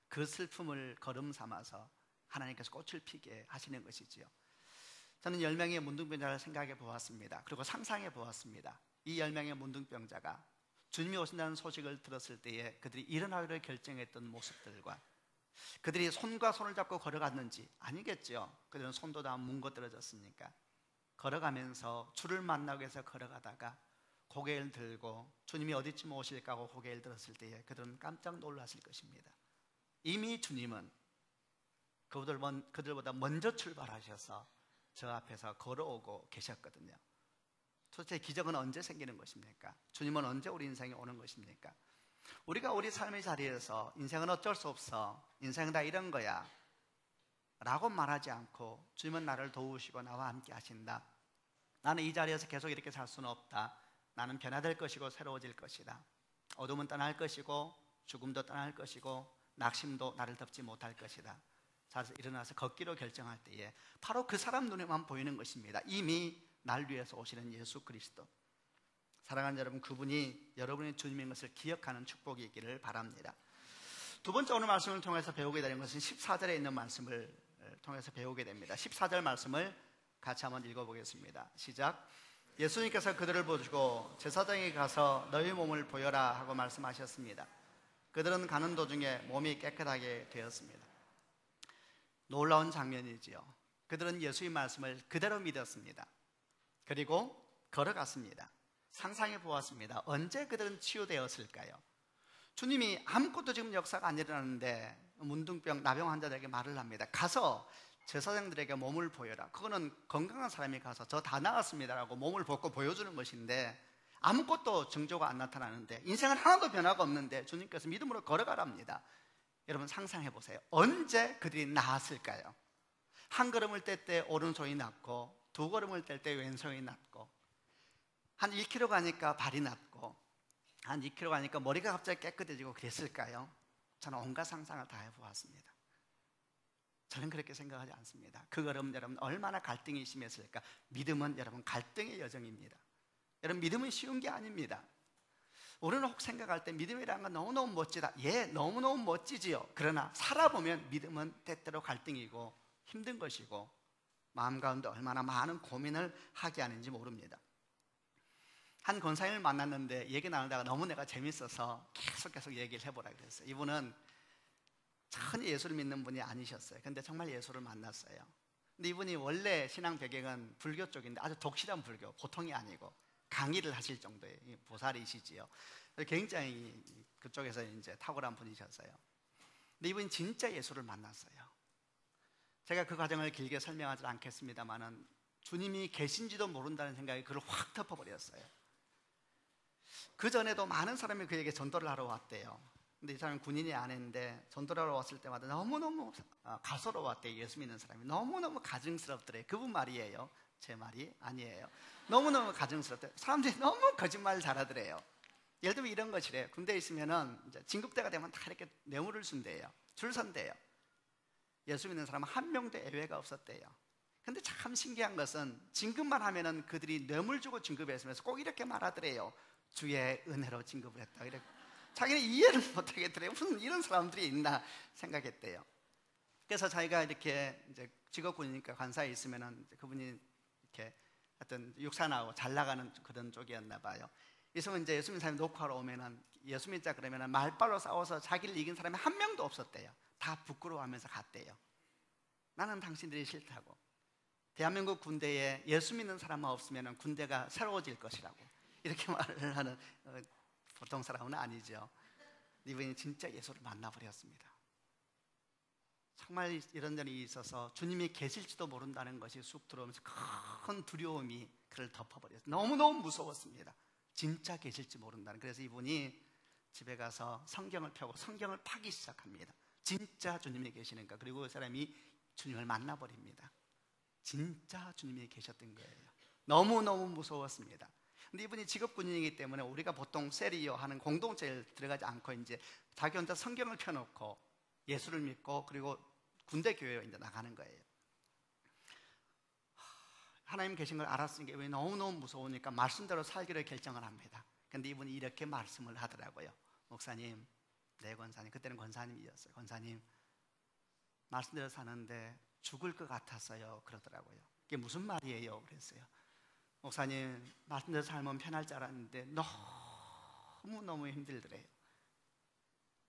그 슬픔을 거름 삼아서 하나님께서 꽃을 피게 하시는 것이지요. 저는 10명의 문둥병자를 생각해 보았습니다. 그리고 상상해 보았습니다. 이 10명의 문둥병자가 주님이 오신다는 소식을 들었을 때에 그들이 일어나기로 결정했던 모습들과 그들이 손과 손을 잡고 걸어갔는지, 아니겠죠. 그들은 손도 다 뭉거떨어졌으니까. 걸어가면서 주를 만나기 위해서 걸어가다가 고개를 들고 주님이 어디쯤 오실까 하고 고개를 들었을 때에 그들은 깜짝 놀랐을 것입니다. 이미 주님은 그들보다 먼저 출발하셔서 저 앞에서 걸어오고 계셨거든요. 도대체 기적은 언제 생기는 것입니까? 주님은 언제 우리 인생에 오는 것입니까? 우리가 우리 삶의 자리에서 인생은 어쩔 수 없어, 인생은 다 이런 거야 라고 말하지 않고 주님은 나를 도우시고 나와 함께 하신다. 나는 이 자리에서 계속 이렇게 살 수는 없다. 나는 변화될 것이고 새로워질 것이다. 어둠은 떠날 것이고 죽음도 떠날 것이고 낙심도 나를 덮지 못할 것이다. 자서 일어나서 걷기로 결정할 때에 바로 그 사람 눈에만 보이는 것입니다. 이미 날 위해서 오시는 예수 그리스도. 사랑하는 여러분, 그분이 여러분의 주님인 것을 기억하는 축복이 있기를 바랍니다. 두 번째 오늘 말씀을 통해서 배우게 되는 것은 14절에 있는 말씀을 통해서 배우게 됩니다. 14절 말씀을 같이 한번 읽어보겠습니다. 시작. 예수님께서 그들을 보시고 제사장에 가서 너희 몸을 보여라 하고 말씀하셨습니다. 그들은 가는 도중에 몸이 깨끗하게 되었습니다. 놀라운 장면이지요. 그들은 예수의 말씀을 그대로 믿었습니다. 그리고 걸어갔습니다. 상상해 보았습니다. 언제 그들은 치유되었을까요? 주님이 아무것도 지금 역사가 안 일어나는데 문둥병, 나병 환자들에게 말을 합니다. 가서 제사장들에게 몸을 보여라. 그거는 건강한 사람이 가서 저 다 나았습니다라고 몸을 벗고 보여주는 것인데 아무것도 증조가 안 나타나는데 인생은 하나도 변화가 없는데 주님께서 믿음으로 걸어가랍니다. 여러분 상상해 보세요. 언제 그들이 나았을까요? 한 걸음을 뗄 때 오른손이 낫고 두 걸음을 뗄 때 왼손이 낫고 한 1km 가니까 발이 낫고 한 2km 가니까 머리가 갑자기 깨끗해지고 그랬을까요? 저는 온갖 상상을 다 해보았습니다. 저는 그렇게 생각하지 않습니다. 그 걸음 여러분 얼마나 갈등이 심했을까? 믿음은 여러분 갈등의 여정입니다. 여러분 믿음은 쉬운 게 아닙니다. 우리는 혹 생각할 때 믿음이라는 건 너무너무 멋지다. 예, 너무너무 멋지지요. 그러나 살아보면 믿음은 때때로 갈등이고 힘든 것이고 마음 가운데 얼마나 많은 고민을 하게 하는지 모릅니다. 한 권사님을 만났는데 얘기 나누다가 너무 내가 재밌어서 계속 얘기를 해보라 그랬어요. 이분은 전혀 예수를 믿는 분이 아니셨어요. 근데 정말 예수를 만났어요. 근데 이분이 원래 신앙 배경은 불교 쪽인데 아주 독실한 불교, 보통이 아니고 강의를 하실 정도의 보살이시지요. 굉장히 그쪽에서 이제 탁월한 분이셨어요. 근데 이분이 진짜 예수를 만났어요. 제가 그 과정을 길게 설명하지 않겠습니다만은 주님이 계신지도 모른다는 생각이 그를 확 덮어버렸어요. 그 전에도 많은 사람이 그에게 전도를 하러 왔대요. 근데 이 사람은 군인이 아닌데 전도를 하러 왔을 때마다 너무너무 가소로웠대요. 예수 믿는 사람이 너무너무 가증스럽더래요. 그분 말이에요. 제 말이 아니에요. 너무너무 가증스럽대요. 사람들이 너무 거짓말을 잘하더래요. 예를 들면 이런 것이래요. 군대에 있으면은 이제 진급대가 되면 다 이렇게 뇌물을 준대요. 줄 선대요. 예수 믿는 사람은 한 명도 예외가 없었대요. 근데 참 신기한 것은 진급만 하면은 그들이 뇌물 주고 진급했으면서 꼭 이렇게 말하더래요. 주의 은혜로 진급을 했다. 이렇게 자기는 이해를 못하겠더래요. 무슨 이런 사람들이 있나 생각했대요. 그래서 자기가 이렇게 이제 직업군이니까 관사에 있으면은 그분이 이렇게 하여튼 육사나고 잘 나가는 그런 쪽이었나 봐요. 그래서 이제 예수 믿는 사람이 녹화하러 오면은 예수 믿자 그러면은 말발로 싸워서 자기를 이긴 사람이 한 명도 없었대요. 다 부끄러워하면서 갔대요. 나는 당신들이 싫다고. 대한민국 군대에 예수 믿는 사람만 없으면 군대가 새로워질 것이라고 이렇게 말을 하는 보통 사람은 아니죠. 이분이 진짜 예수를 만나버렸습니다. 정말 이런 일이 있어서 주님이 계실지도 모른다는 것이 쑥 들어오면서 큰 두려움이 그를 덮어버렸어요. 너무너무 무서웠습니다. 진짜 계실지 모른다는. 그래서 이분이 집에 가서 성경을 펴고 성경을 파기 시작합니다. 진짜 주님이 계시는가. 그리고 그 사람이 주님을 만나버립니다. 진짜 주님이 계셨던 거예요. 너무너무 무서웠습니다. 근데 이분이 직업군인이기 때문에 우리가 보통 세리요 하는 공동체에 들어가지 않고 이제 자기 혼자 성경을 펴놓고 예수를 믿고 그리고 군대 교회에 이제 나가는 거예요. 하나님 계신 걸 알았으니까 이분이 너무너무 무서우니까 말씀대로 살기로 결정을 합니다. 근데 이분이 이렇게 말씀을 하더라고요. 목사님, 네 권사님, 그때는 권사님이었어요. 권사님, 말씀대로 사는데 죽을 것 같았어요. 그러더라고요. 그게 무슨 말이에요? 그랬어요. 목사님, 말씀대로 살면 편할 줄 알았는데 너무너무 힘들더래요.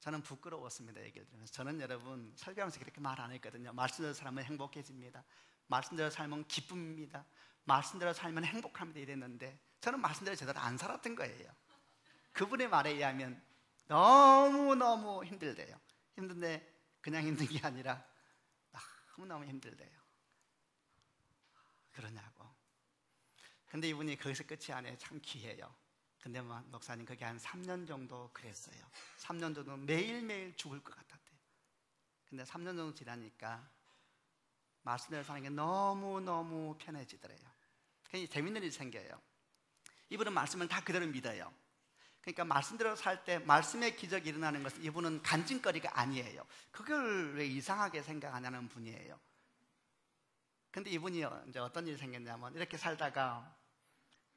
저는 부끄러웠습니다. 얘기를 들으면서. 저는 여러분 설교하면서 그렇게 말 안 했거든요. 말씀대로 살면 행복해집니다. 말씀대로 살면 기쁨입니다. 말씀대로 살면 행복합니다. 이랬는데 저는 말씀대로 제대로 안 살았던 거예요. 그분의 말에 의하면 너무너무 힘들대요. 힘든데 그냥 힘든 게 아니라 너무너무 힘들대요. 그러냐고. 근데 이분이 거기서 끝이 아니에요. 참 귀해요. 근데 목사님 그게 한 3년 정도 그랬어요. 3년 정도 매일매일 죽을 것 같았대요. 근데 3년 정도 지나니까 말씀대로 사는 게 너무너무 편해지더래요. 굉장히 재밌는 일이 생겨요. 이분은 말씀을 다 그대로 믿어요. 그러니까 말씀대로 살 때 말씀의 기적이 일어나는 것은 이분은 간증거리가 아니에요. 그걸 왜 이상하게 생각하냐는 분이에요. 근데 이분이 이제 어떤 일이 생겼냐면 이렇게 살다가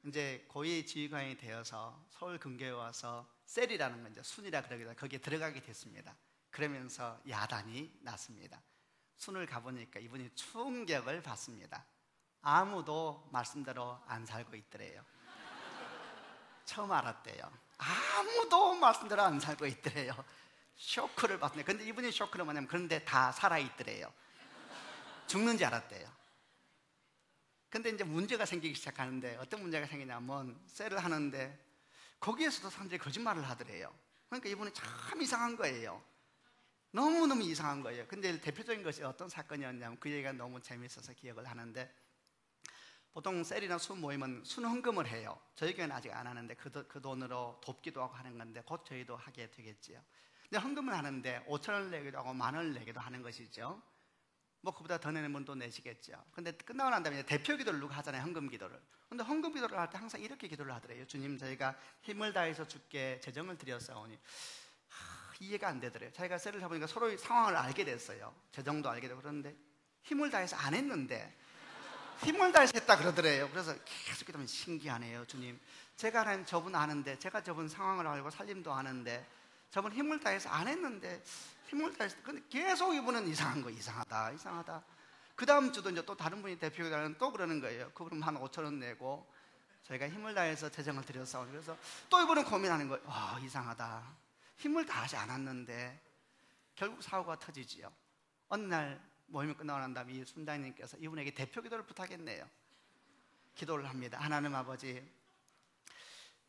이제 고위 지휘관이 되어서 서울 근교에 와서 셀이라는 건 이제 순이라 그러기도 거기에 들어가게 됐습니다. 그러면서 야단이 났습니다. 순을 가보니까 이분이 충격을 받습니다. 아무도 말씀대로 안 살고 있더래요. 처음 알았대요. 아무도 말씀대로 안 살고 있더래요. 쇼크를 받네. 근데 이분이 쇼크는 뭐냐면 그런데 다 살아있더래요. 죽는지 알았대요. 근데 이제 문제가 생기기 시작하는데 어떤 문제가 생기냐면 셀을 하는데 거기에서도 사람들이 거짓말을 하더래요. 그러니까 이분은 참 이상한 거예요. 너무너무 이상한 거예요. 근데 대표적인 것이 어떤 사건이었냐면 그 얘기가 너무 재밌어서 기억을 하는데 보통 셀이나 순 모임은 순헌금을 해요. 저희 교회는 아직 안 하는데 그 돈으로 돕기도 하고 하는 건데 곧 저희도 하게 되겠지요. 근데 헌금을 하는데 5,000원을 내기도 하고 10,000원을 내기도 하는 것이죠. 뭐 그보다 더 내는 분도 내시겠죠. 근데 끝나고 난 다음에 대표 기도를 누가 하잖아요. 헌금 기도를. 근데 헌금 기도를 할 때 항상 이렇게 기도를 하더래요. 주님, 저희가 힘을 다해서 주께 재정을 드렸사오니 이해가 안 되더래요. 자기가 셀을 해보니까 서로의 상황을 알게 됐어요. 재정도 알게 되고 그런데 힘을 다해서 안 했는데 힘을 다해서 했다 그러더래요. 그래서 계속 기도하면 신기하네요. 주님, 제가 하나님 저분 아는데, 제가 저분 상황을 알고 살림도 아는데 저분 힘을 다해서 안 했는데 힘을 다해서. 근데 계속 이분은 이상한 거, 이상하다. 그 다음 주도 이제 또 다른 분이 대표가 또 그러는 거예요. 그분은 한 5,000원 내고 저희가 힘을 다해서 재정을 드렸사오니. 그래서 또 이분은 고민하는 거예요. 와, 이상하다. 힘을 다하지 않았는데. 결국 사고가 터지지요. 어느 날 모임이 끝나고 난 다음에 이 순장님께서 이분에게 대표 기도를 부탁했네요. 기도를 합니다. 하나님 아버지,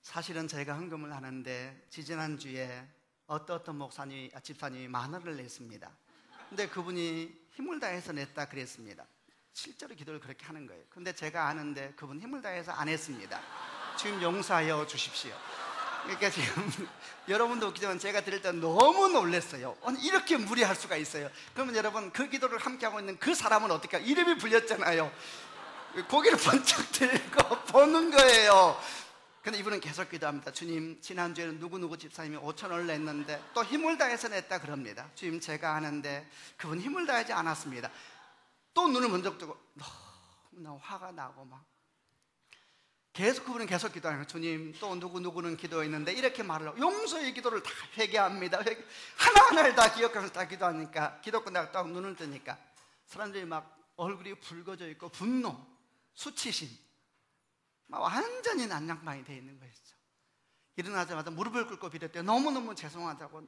사실은 저희가 헌금을 하는데 지지난주에 어떤 목사님, 집사님이 10,000원을 냈습니다. 근데 그분이 힘을 다해서 냈다 그랬습니다. 실제로 기도를 그렇게 하는 거예요. 근데 제가 아는데 그분 힘을 다해서 안 했습니다. 지금 용서하여 주십시오. 그러니까 지금 여러분도 웃기지만 제가 들을 때 너무 놀랐어요. 아니, 이렇게 무리할 수가 있어요. 그러면 여러분, 그 기도를 함께 하고 있는 그 사람은 어떻게 할까요? 이름이 불렸잖아요. 고개를 번쩍 들고 보는 거예요. 근데 이분은 계속 기도합니다. 주님, 지난주에는 누구누구 집사님이 5,000원을 냈는데 또 힘을 다해서 냈다 그럽니다. 주님, 제가 아는데 그분 힘을 다하지 않았습니다. 또 눈을 번쩍 뜨고 너무나 화가 나고 막 계속 그분은 계속 기도하는 거예요. 주님, 또 누구누구는 기도했는데 이렇게 말을 하고 용서의 기도를 다 회개합니다. 하나하나를 다 기억하면서 다 기도하니까 기도 끝나고 딱 눈을 뜨니까 사람들이 막 얼굴이 붉어져 있고 분노, 수치심 막 완전히 난장판이 되어 있는 것이죠. 일어나자마자 무릎을 꿇고 빌었대요. 너무너무 죄송하다고.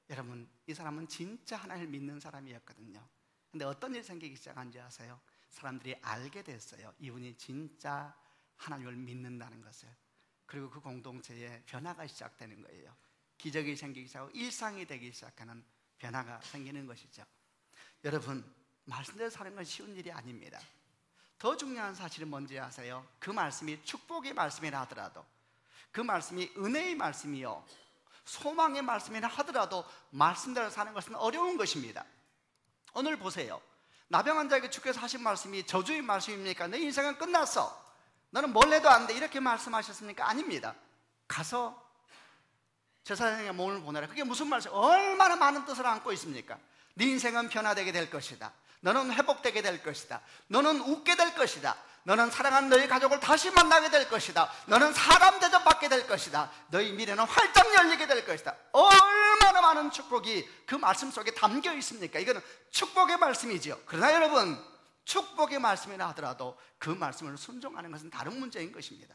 여러분, 이 사람은 진짜 하나님을 믿는 사람이었거든요. 근데 어떤 일이 생기기 시작한지 아세요? 사람들이 알게 됐어요. 이분이 진짜 하나님을 믿는다는 것을. 그리고 그 공동체에 변화가 시작되는 거예요. 기적이 생기기 시작하고 일상이 되기 시작하는 변화가 생기는 것이죠. 여러분, 말씀대로 사는 건 쉬운 일이 아닙니다. 더 중요한 사실은 뭔지 아세요? 그 말씀이 축복의 말씀이라 하더라도, 그 말씀이 은혜의 말씀이요 소망의 말씀이라 하더라도 말씀대로 사는 것은 어려운 것입니다. 오늘 보세요. 나병 자에게 주께서 하신 말씀이 저주의 말씀입니까? 내 인생은 끝났어, 너는 뭘 해도 안 돼, 이렇게 말씀하셨습니까? 아닙니다. 가서 제사장의 몸을 보내라. 그게 무슨 말씀? 얼마나 많은 뜻을 안고 있습니까? 네 인생은 변화되게 될 것이다. 너는 회복되게 될 것이다. 너는 웃게 될 것이다. 너는 사랑하는 너희 가족을 다시 만나게 될 것이다. 너는 사람 대접받게 될 것이다. 너희 미래는 활짝 열리게 될 것이다. 얼마나 많은 축복이 그 말씀 속에 담겨 있습니까? 이거는 축복의 말씀이죠. 그러나 여러분, 축복의 말씀이라 하더라도 그 말씀을 순종하는 것은 다른 문제인 것입니다.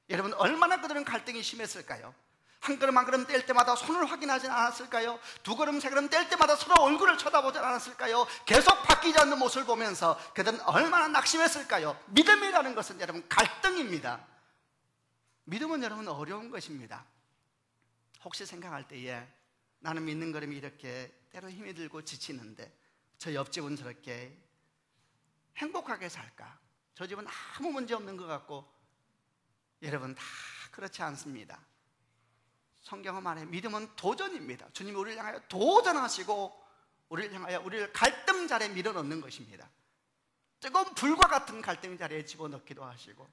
여러분, 얼마나 그들은 갈등이 심했을까요? 한 걸음 한 걸음 뗄 때마다 손을 확인하지 않았을까요? 두 걸음 세 걸음 뗄 때마다 서로 얼굴을 쳐다보지 않았을까요? 계속 바뀌지 않는 모습을 보면서 그들은 얼마나 낙심했을까요? 믿음이라는 것은 여러분 갈등입니다. 믿음은 여러분 어려운 것입니다. 혹시 생각할 때에 나는 믿는 걸음이 이렇게 때로 힘이 들고 지치는데 저 옆집은 저렇게 행복하게 살까? 저 집은 아무 문제 없는 것 같고 여러분, 다 그렇지 않습니다. 성경은 말해 믿음은 도전입니다. 주님이 우리를 향하여 도전하시고 우리를 향하여 우리를 갈등 자리에 밀어넣는 것입니다. 뜨거운 불과 같은 갈등 자리에 집어넣기도 하시고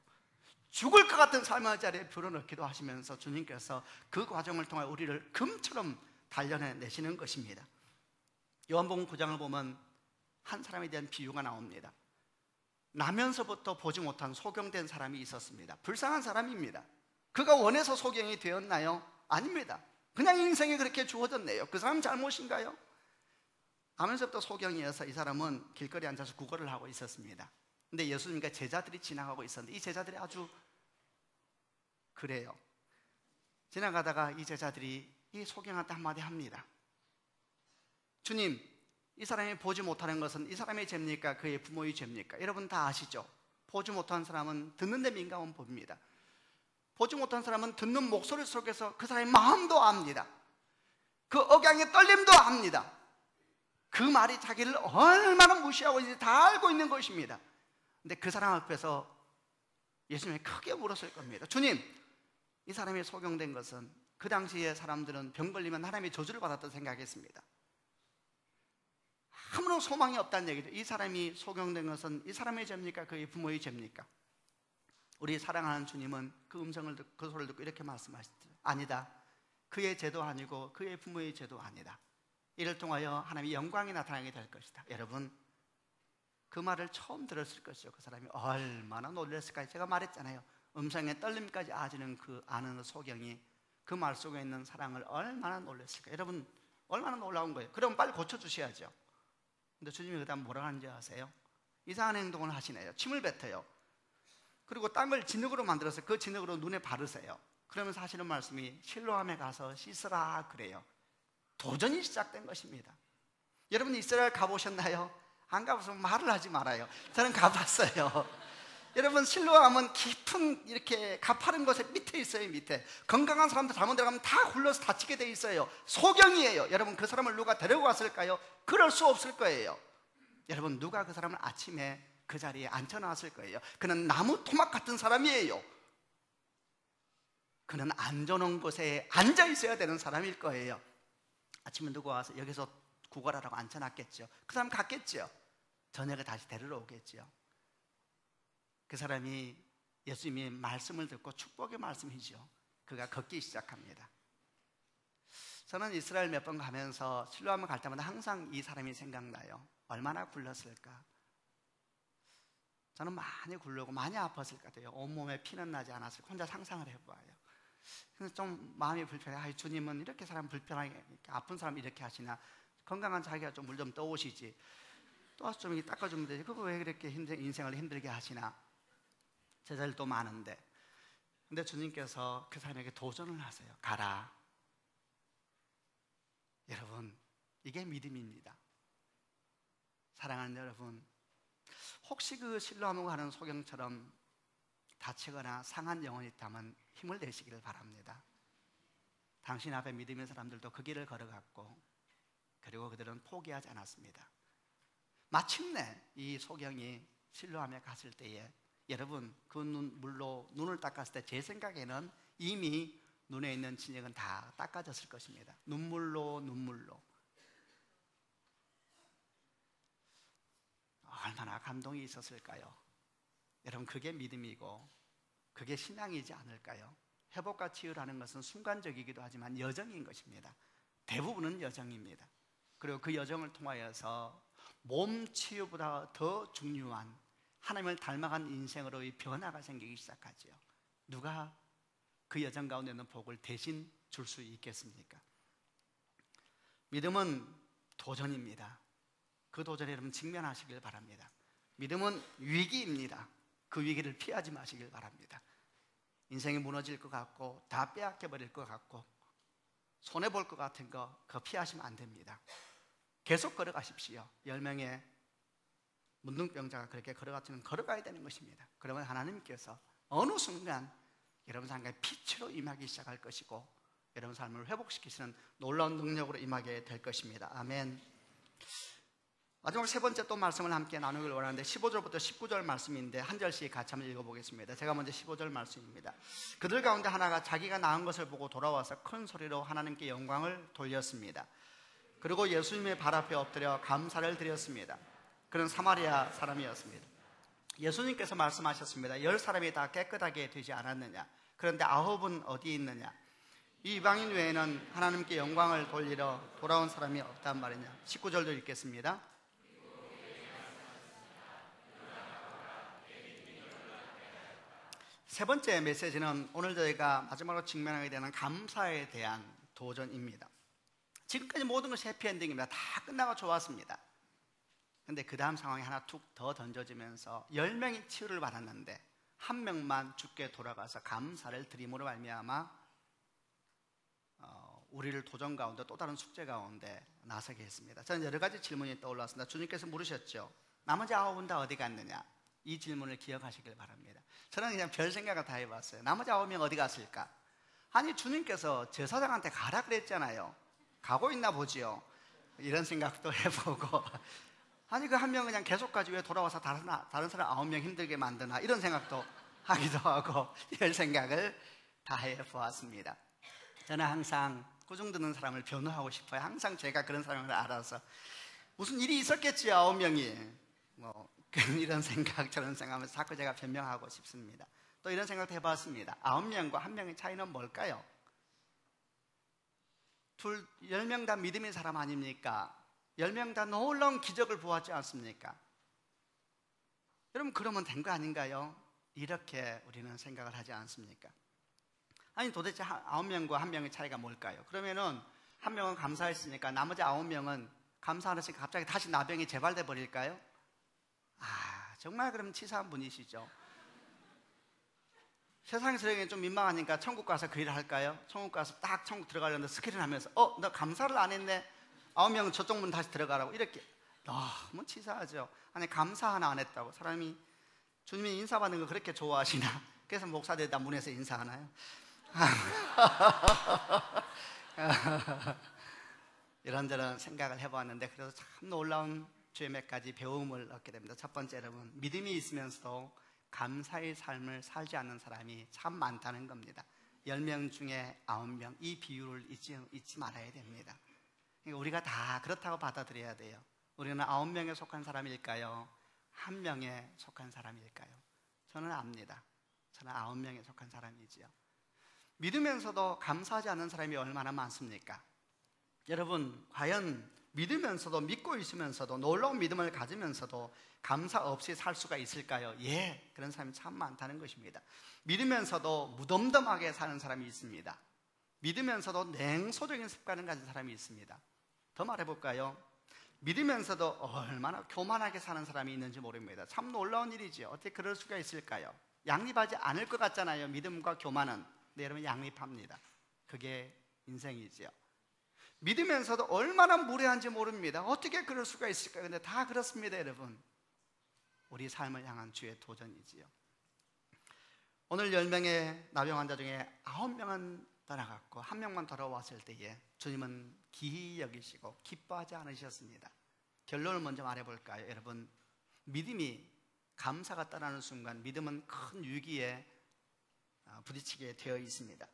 죽을 것 같은 삶의 자리에 불어넣기도 하시면서 주님께서 그 과정을 통해 우리를 금처럼 단련해내시는 것입니다. 요한복음 9장을 보면 한 사람에 대한 비유가 나옵니다. 나면서부터 보지 못한 소경된 사람이 있었습니다. 불쌍한 사람입니다. 그가 원해서 소경이 되었나요? 아닙니다. 그냥 인생이 그렇게 주어졌네요. 그 사람 잘못인가요? 나면서부터 소경이어서 이 사람은 길거리에 앉아서 구걸을 하고 있었습니다. 근데 예수님과 제자들이 지나가고 있었는데 이 제자들이 아주 그래요. 지나가다가 이 제자들이 이 소경한테 한마디 합니다. 주님, 이 사람이 보지 못하는 것은 이 사람의 죄입니까? 그의 부모의 죄입니까? 여러분 다 아시죠? 보지 못한 사람은 듣는 데 민감한 법입니다. 보지 못한 사람은 듣는 목소리 속에서 그 사람의 마음도 압니다. 그 억양의 떨림도 압니다. 그 말이 자기를 얼마나 무시하고 있는지 다 알고 있는 것입니다. 근데 그 사람 앞에서 예수님이 크게 물었을 겁니다. 주님, 이 사람이 소경된 것은 그 당시에 사람들은 병 걸리면 하나님의 저주를 받았다고 생각했습니다. 아무런 소망이 없다는 얘기죠. 이 사람이 소경된 것은 이 사람의 죄입니까? 그의 부모의 죄입니까? 우리 사랑하는 주님은 그 음성을 듣고 그 소리를 듣고 이렇게 말씀하시죠. 아니다. 그의 죄도 아니고 그의 부모의 죄도 아니다. 이를 통하여 하나님의 영광이 나타나게 될 것이다. 여러분, 그 말을 처음 들었을 것이죠. 그 사람이 얼마나 놀랐을까요? 제가 말했잖아요. 음성의 떨림까지 아는 소경이 그 말 속에 있는 사랑을 얼마나 놀랐을까요? 여러분, 얼마나 놀라운 거예요. 그럼 빨리 고쳐주셔야죠. 근데 주님이 그 다음 뭐라 하는지 아세요? 이상한 행동을 하시네요. 침을 뱉어요. 그리고 땅을 진흙으로 만들어서 그 진흙으로 눈에 바르세요. 그러면서 하시는 말씀이 실로암에 가서 씻으라 그래요. 도전이 시작된 것입니다. 여러분 이스라엘 가보셨나요? 안 가보시면 말을 하지 말아요. 저는 가봤어요. 여러분 실로암은 깊은 이렇게 가파른 곳에 밑에 있어요. 밑에 건강한 사람들 잘못 들어가면 다 굴러서 다치게 돼 있어요. 소경이에요. 여러분 그 사람을 누가 데리고 갔을까요? 그럴 수 없을 거예요. 여러분 누가 그 사람을 아침에 그 자리에 앉혀놨을 거예요. 그는 나무 토막 같은 사람이에요. 그는 안전한 곳에 앉아 있어야 되는 사람일 거예요. 아침에 누가 와서 여기서 구걸하라고 앉혀놨겠죠. 그 사람 갔겠죠. 저녁에 다시 데리러 오겠죠. 그 사람이 예수님의 말씀을 듣고 축복의 말씀이죠. 그가 걷기 시작합니다. 저는 이스라엘 몇 번 가면서 실로암을 갈 때마다 항상 이 사람이 생각나요. 얼마나 굴렀을까? 저는 많이 굴르고 많이 아팠을 것 같아요. 온몸에 피는 나지 않았을 혼자 상상을 해봐요. 그래서 좀 마음이 불편해요. 아이, 주님은 이렇게 사람 불편하게 이렇게 아픈 사람 이렇게 하시나? 건강한 자기가 좀 물 좀 떠오시지. 떠와서 좀 이렇게 닦아주면 되지. 그거 왜 그렇게 인생을 힘들게 하시나? 제자들도 많은데. 근데 주님께서 그 사람에게 도전을 하세요. 가라. 여러분, 이게 믿음입니다. 사랑하는 여러분, 혹시 그 실로암을 가는 소경처럼 다치거나 상한 영혼이 있다면 힘을 내시기를 바랍니다. 당신 앞에 믿음의 사람들도 그 길을 걸어갔고 그리고 그들은 포기하지 않았습니다. 마침내 이 소경이 실로암에 갔을 때에 여러분 그 물로 눈을 닦았을 때 제 생각에는 이미 눈에 있는 진흙은 다 닦아졌을 것입니다. 눈물로 얼마나 감동이 있었을까요? 여러분 그게 믿음이고 그게 신앙이지 않을까요? 회복과 치유라는 것은 순간적이기도 하지만 여정인 것입니다. 대부분은 여정입니다. 그리고 그 여정을 통하여서 몸 치유보다 더 중요한 하나님을 닮아간 인생으로의 변화가 생기기 시작하죠. 누가 그 여정 가운데 있는 복을 대신 줄 수 있겠습니까? 믿음은 도전입니다. 그 도전에 여러분 직면하시길 바랍니다. 믿음은 위기입니다. 그 위기를 피하지 마시길 바랍니다. 인생이 무너질 것 같고 다 빼앗겨버릴 것 같고 손해볼 것 같은 거 그거 피하시면 안 됩니다. 계속 걸어가십시오. 10명의 문둥병자가 그렇게 걸어갔으면 걸어가야 되는 것입니다. 그러면 하나님께서 어느 순간 여러분 삶에 빛으로 임하기 시작할 것이고 여러분 삶을 회복시키시는 놀라운 능력으로 임하게 될 것입니다. 아멘. 마지막 세 번째 또 말씀을 함께 나누길 원하는데 15절부터 19절 말씀인데 한 절씩 같이 한번 읽어보겠습니다. 제가 먼저 15절 말씀입니다. 그들 가운데 하나가 자기가 낳은 것을 보고 돌아와서 큰 소리로 하나님께 영광을 돌렸습니다. 그리고 예수님의 발 앞에 엎드려 감사를 드렸습니다. 그는 사마리아 사람이었습니다. 예수님께서 말씀하셨습니다. 10사람이 다 깨끗하게 되지 않았느냐? 그런데 9은 어디 있느냐? 이 이방인 외에는 하나님께 영광을 돌리러 돌아온 사람이 없단 말이냐? 19절도 읽겠습니다. 세 번째 메시지는 오늘 저희가 마지막으로 직면하게 되는 감사에 대한 도전입니다. 지금까지 모든 것이 해피엔딩입니다. 다 끝나고 좋았습니다. 근데 그 다음 상황이 하나 툭 더 던져지면서 10명이 치유를 받았는데 한 명만 주께 돌아가서 감사를 드림으로 말미암아 우리를 도전 가운데 또 다른 숙제 가운데 나서게 했습니다. 저는 여러 가지 질문이 떠올랐습니다. 주님께서 물으셨죠. 나머지 9은 다 어디 갔느냐? 이 질문을 기억하시길 바랍니다. 저는 그냥 별 생각을 다 해봤어요. 나머지 9명 어디 갔을까? 아니 주님께서 제사장한테 가라 그랬잖아요. 가고 있나 보지요. 이런 생각도 해보고 아니 그 한 명 그냥 계속 가지 왜 돌아와서 다른 사람 9명 힘들게 만드나 이런 생각도 하기도 하고 이런 생각을 다 해보았습니다. 저는 항상 꾸중 듣는 사람을 변호하고 싶어요. 항상 제가 그런 사람을 알아서 무슨 일이 있었겠지 9명이 뭐 이런 생각 저런 생각하면서 자꾸 제가 변명하고 싶습니다. 또 이런 생각도 해봤습니다. 9명과 1명의 차이는 뭘까요? 10명 다 믿음의 사람 아닙니까? 10명 다 놀라운 기적을 보았지 않습니까? 여러분 그러면 된 거 아닌가요? 이렇게 우리는 생각을 하지 않습니까? 아니 도대체 9명과 1명의 차이가 뭘까요? 그러면은 1명은 감사했으니까 나머지 9명은 감사 안 했으니까 갑자기 다시 나병이 재발돼 버릴까요? 정말 그럼 치사한 분이시죠. 세상에서 좀 민망하니까 천국 가서 그 일을 할까요? 천국 가서 딱 천국 들어가려는데 스크린 하면서 너 감사를 안 했네? 9명은 저쪽 문 다시 들어가라고 이렇게 너무 치사하죠. 아니 감사 하나 안 했다고 사람이 주님이 인사받는 거 그렇게 좋아하시나? 그래서 목사들이 다 문에서 인사하나요? 이런저런 생각을 해보았는데 그래서 참 놀라운 주의 몇 가지 배움을 얻게 됩니다. 첫 번째 여러분 믿음이 있으면서도 감사의 삶을 살지 않는 사람이 참 많다는 겁니다. 10명 중에 9명 이 비율을 잊지 말아야 됩니다. 그러니까 우리가 다 그렇다고 받아들여야 돼요. 우리는 9명에 속한 사람일까요? 1명에 속한 사람일까요? 저는 압니다. 저는 9명에 속한 사람이지요. 믿으면서도 감사하지 않는 사람이 얼마나 많습니까? 여러분 과연 믿으면서도 믿고 있으면서도 놀라운 믿음을 가지면서도 감사 없이 살 수가 있을까요? 예, 그런 사람이 참 많다는 것입니다. 믿으면서도 무덤덤하게 사는 사람이 있습니다. 믿으면서도 냉소적인 습관을 가진 사람이 있습니다. 더 말해볼까요? 믿으면서도 얼마나 교만하게 사는 사람이 있는지 모릅니다. 참 놀라운 일이지요. 어떻게 그럴 수가 있을까요? 양립하지 않을 것 같잖아요. 믿음과 교만은. 근데 여러분 양립합니다. 그게 인생이지요. 믿으면서도 얼마나 무례한지 모릅니다. 어떻게 그럴 수가 있을까요? 근데 다 그렇습니다, 여러분. 우리 삶을 향한 주의 도전이지요. 오늘 10명의 나병 환자 중에 9명은 떠나갔고 1명만 돌아왔을 때에 주님은 기이 여기시고 기뻐하지 않으셨습니다. 결론을 먼저 말해볼까요? 여러분 믿음이 감사가 떠나는 순간 믿음은 큰 위기에 부딪히게 되어 있습니다.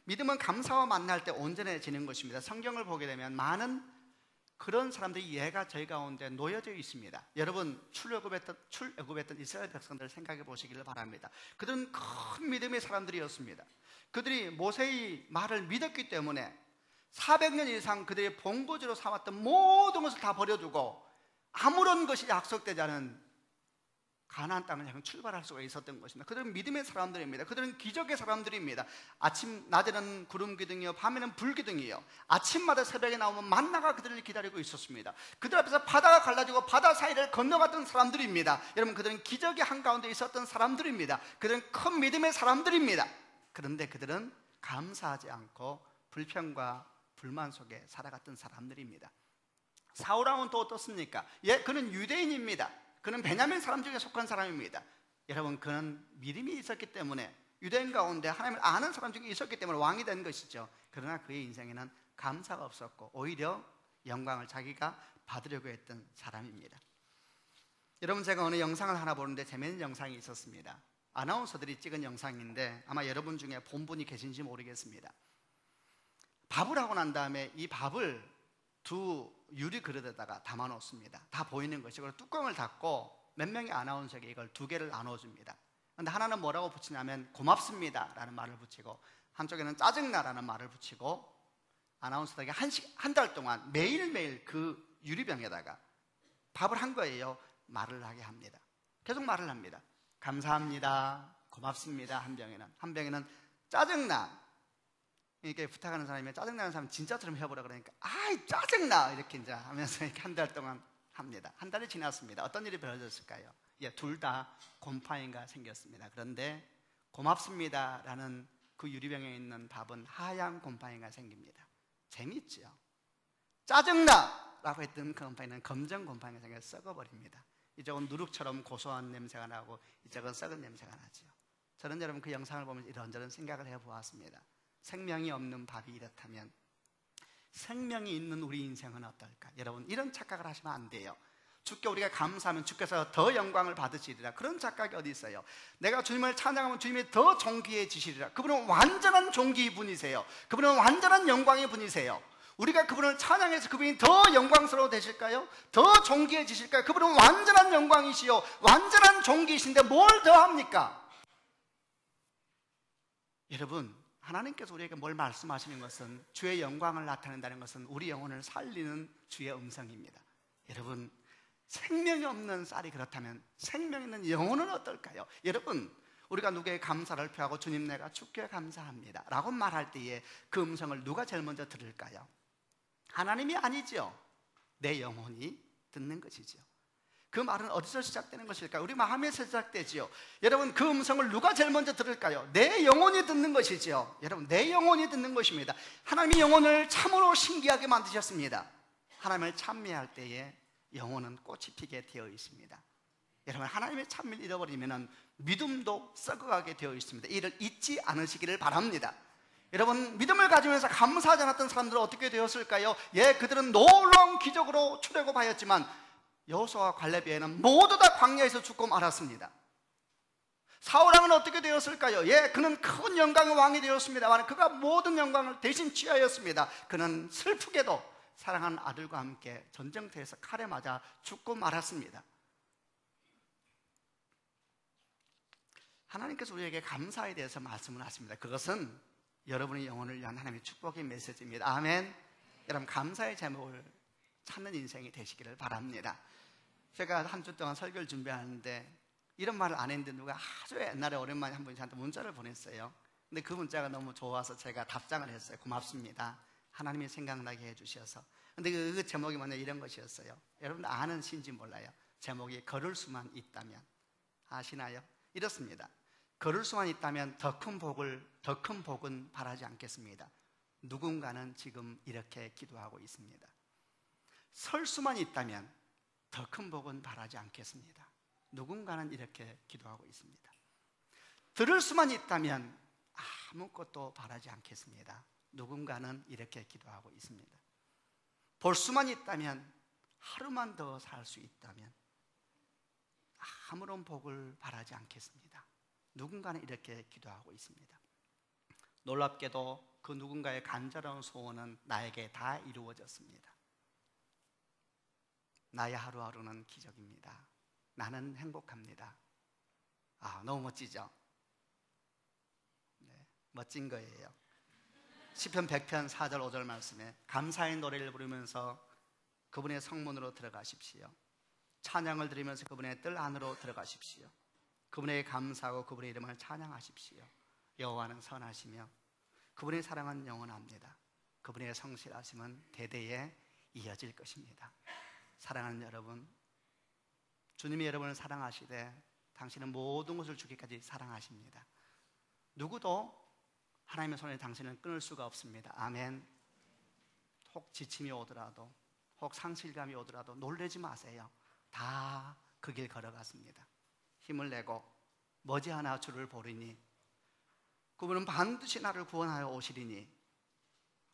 믿음은 감사와 만날 때 온전해지는 것입니다. 성경을 보게 되면 많은 그런 사람들이 예가 저희 가운데 놓여져 있습니다. 여러분 출애굽했던 이스라엘 백성들을 생각해 보시기를 바랍니다. 그들은 큰 믿음의 사람들이었습니다. 그들이 모세의 말을 믿었기 때문에 400년 이상 그들의 본거지로 삼았던 모든 것을 다 버려두고 아무런 것이 약속되지 않은 가나안 땅을 향해 출발할 수가 있었던 것입니다. 그들은 믿음의 사람들입니다. 그들은 기적의 사람들입니다. 낮에는 구름 기둥이요 밤에는 불 기둥이요 아침마다 새벽에 나오면 만나가 그들을 기다리고 있었습니다. 그들 앞에서 바다가 갈라지고 바다 사이를 건너갔던 사람들입니다. 여러분 그들은 기적의 한가운데 있었던 사람들입니다. 그들은 큰 믿음의 사람들입니다. 그런데 그들은 감사하지 않고 불평과 불만 속에 살아갔던 사람들입니다. 사울왕은 또 어떻습니까? 그는 유대인입니다. 그는 베냐민 사람 중에 속한 사람입니다. 여러분 그는 믿음이 있었기 때문에 유대인 가운데 하나님을 아는 사람 중에 있었기 때문에 왕이 된 것이죠. 그러나 그의 인생에는 감사가 없었고 오히려 영광을 자기가 받으려고 했던 사람입니다. 여러분, 제가 어느 영상을 하나 보는데 재미있는 영상이 있었습니다. 아나운서들이 찍은 영상인데 아마 여러분 중에 본 분이 계신지 모르겠습니다. 밥을 하고 난 다음에 이 밥을 두 유리 그릇에다가 담아 놓습니다. 다 보이는 것이고 뚜껑을 닫고 몇 명의 아나운서에게 이걸 두 개를 나눠줍니다. 그런데 하나는 뭐라고 붙이냐면 고맙습니다 라는 말을 붙이고, 한쪽에는 짜증나라는 말을 붙이고, 아나운서들에게 한 달 동안 매일매일 그 유리병에다가 밥을 한 거예요. 말을 하게 합니다. 계속 말을 합니다. 감사합니다, 고맙습니다. 한 병에는 짜증나, 이렇게 부탁하는 사람이 짜증나는 사람 진짜처럼 해보라 그러니까 아이 짜증나 이렇게 이제 하면서 이렇게 한 달 동안 합니다. 한 달이 지났습니다. 어떤 일이 벌어졌을까요? 예, 둘 다 곰팡이가 생겼습니다. 그런데 고맙습니다 라는 그 유리병에 있는 밥은 하얀 곰팡이가 생깁니다. 재미있죠? 짜증나 라고 했던 그 곰팡이는 검정 곰팡이가 생겨서 썩어버립니다. 이쪽은 누룩처럼 고소한 냄새가 나고 이쪽은 썩은 냄새가 나죠. 저는 여러분 그 영상을 보면서 이런저런 생각을 해보았습니다. 생명이 없는 밥이 이렇다면 생명이 있는 우리 인생은 어떨까? 여러분, 이런 착각을 하시면 안 돼요. 주께 우리가 감사하면 주께서 더 영광을 받으시리라. 그런 착각이 어디 있어요? 내가 주님을 찬양하면 주님이 더 존귀해지시리라. 그분은 완전한 존귀 분이세요. 그분은 완전한 영광의 분이세요. 우리가 그분을 찬양해서 그분이 더 영광스러워 되실까요? 더 존귀해지실까요? 그분은 완전한 영광이시요 완전한 존귀이신데 뭘 더 합니까? 여러분, 하나님께서 우리에게 뭘 말씀하시는 것은, 주의 영광을 나타낸다는 것은 우리 영혼을 살리는 주의 음성입니다. 여러분, 생명이 없는 쌀이 그렇다면 생명 있는 영혼은 어떨까요? 여러분, 우리가 누구에게 감사를 표하고 주님 내가 주께 감사합니다 라고 말할 때에 그 음성을 누가 제일 먼저 들을까요? 하나님이 아니죠. 내 영혼이 듣는 것이죠. 그 말은 어디서 시작되는 것일까요? 우리 마음에서 시작되지요. 여러분, 그 음성을 누가 제일 먼저 들을까요? 내 영혼이 듣는 것이죠. 여러분, 내 영혼이 듣는 것입니다. 하나님이 영혼을 참으로 신기하게 만드셨습니다. 하나님을 찬미할 때에 영혼은 꽃이 피게 되어 있습니다. 여러분, 하나님의 찬미를 잃어버리면 믿음도 썩어가게 되어 있습니다. 이를 잊지 않으시기를 바랍니다. 여러분, 믿음을 가지면서 감사하지 않았던 사람들은 어떻게 되었을까요? 예, 그들은 놀라운 기적으로 출애굽하였지만 여호수아와 갈렙에는 모두 다 광야에서 죽고 말았습니다. 사울왕은 어떻게 되었을까요? 예, 그는 큰 영광의 왕이 되었습니다만 그가 모든 영광을 대신 취하였습니다. 그는 슬프게도 사랑하는 아들과 함께 전쟁터에서 칼에 맞아 죽고 말았습니다. 하나님께서 우리에게 감사에 대해서 말씀을 하십니다. 그것은 여러분의 영혼을 위한 하나님의 축복의 메시지입니다. 아멘. 여러분, 감사의 제목을 찾는 인생이 되시기를 바랍니다. 제가 한 주 동안 설교를 준비하는데 이런 말을 안 했는데 누가 아주 옛날에 오랜만에 한 분이 저한테 문자를 보냈어요. 근데 그 문자가 너무 좋아서 제가 답장을 했어요. 고맙습니다. 하나님이 생각나게 해주셔서. 근데 그 제목이 뭐냐, 이런 것이었어요. 여러분 아는 시인지 몰라요. 제목이 걸을 수만 있다면. 아시나요? 이렇습니다. 걸을 수만 있다면 더 큰 복은 바라지 않겠습니다. 누군가는 지금 이렇게 기도하고 있습니다. 설 수만 있다면 더 큰 복은 바라지 않겠습니다. 누군가는 이렇게 기도하고 있습니다. 들을 수만 있다면 아무것도 바라지 않겠습니다. 누군가는 이렇게 기도하고 있습니다. 볼 수만 있다면, 하루만 더 살 수 있다면 아무런 복을 바라지 않겠습니다. 누군가는 이렇게 기도하고 있습니다. 놀랍게도 그 누군가의 간절한 소원은 나에게 다 이루어졌습니다. 나의 하루하루는 기적입니다. 나는 행복합니다. 너무 멋지죠? 네, 멋진 거예요. 시편 100편 4절 5절 말씀에 감사의 노래를 부르면서 그분의 성문으로 들어가십시오. 찬양을 드리면서 그분의 뜰 안으로 들어가십시오. 그분에게 감사하고 그분의 이름을 찬양하십시오. 여호와는 선하시며 그분의 사랑은 영원합니다. 그분의 성실하심은 대대에 이어질 것입니다. 사랑하는 여러분, 주님이 여러분을 사랑하시되 당신은 모든 것을 주기까지 사랑하십니다. 누구도 하나님의 손에 당신을 끊을 수가 없습니다. 아멘. 혹 지침이 오더라도, 혹 상실감이 오더라도 놀라지 마세요. 다 그 길 걸어갔습니다. 힘을 내고 머지않아 주를 보리니 그분은 반드시 나를 구원하여 오시리니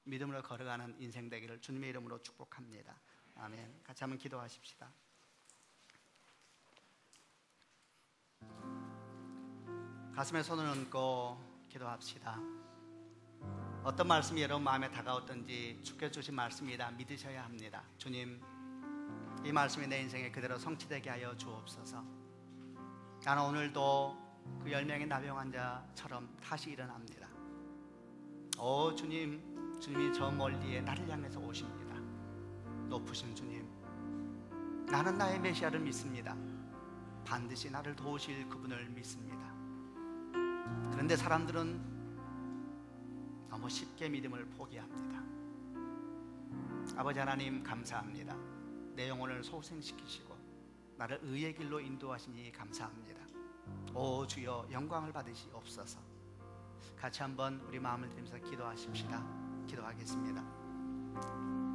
믿음으로 걸어가는 인생 되기를 주님의 이름으로 축복합니다. 아멘. 같이 한번 기도하십시다. 가슴에 손을 얹고 기도합시다. 어떤 말씀이 여러분 마음에 다가왔든지 주께 주신 말씀이다 믿으셔야 합니다. 주님, 이 말씀이 내 인생에 그대로 성취되게 하여 주옵소서. 나는 오늘도 그 10명의 나병 환자처럼 다시 일어납니다. 오 주님, 주님이 저 멀리에 나를 향해서 오십니다. 높으신 주님, 나는 나의 메시아를 믿습니다. 반드시 나를 도우실 그분을 믿습니다. 그런데 사람들은 너무 쉽게 믿음을 포기합니다. 아버지 하나님 감사합니다. 내 영혼을 소생시키시고 나를 의의 길로 인도하시니 감사합니다. 오 주여 영광을 받으시옵소서. 같이 한번 우리 마음을 들면서 기도하십시다. 기도하겠습니다.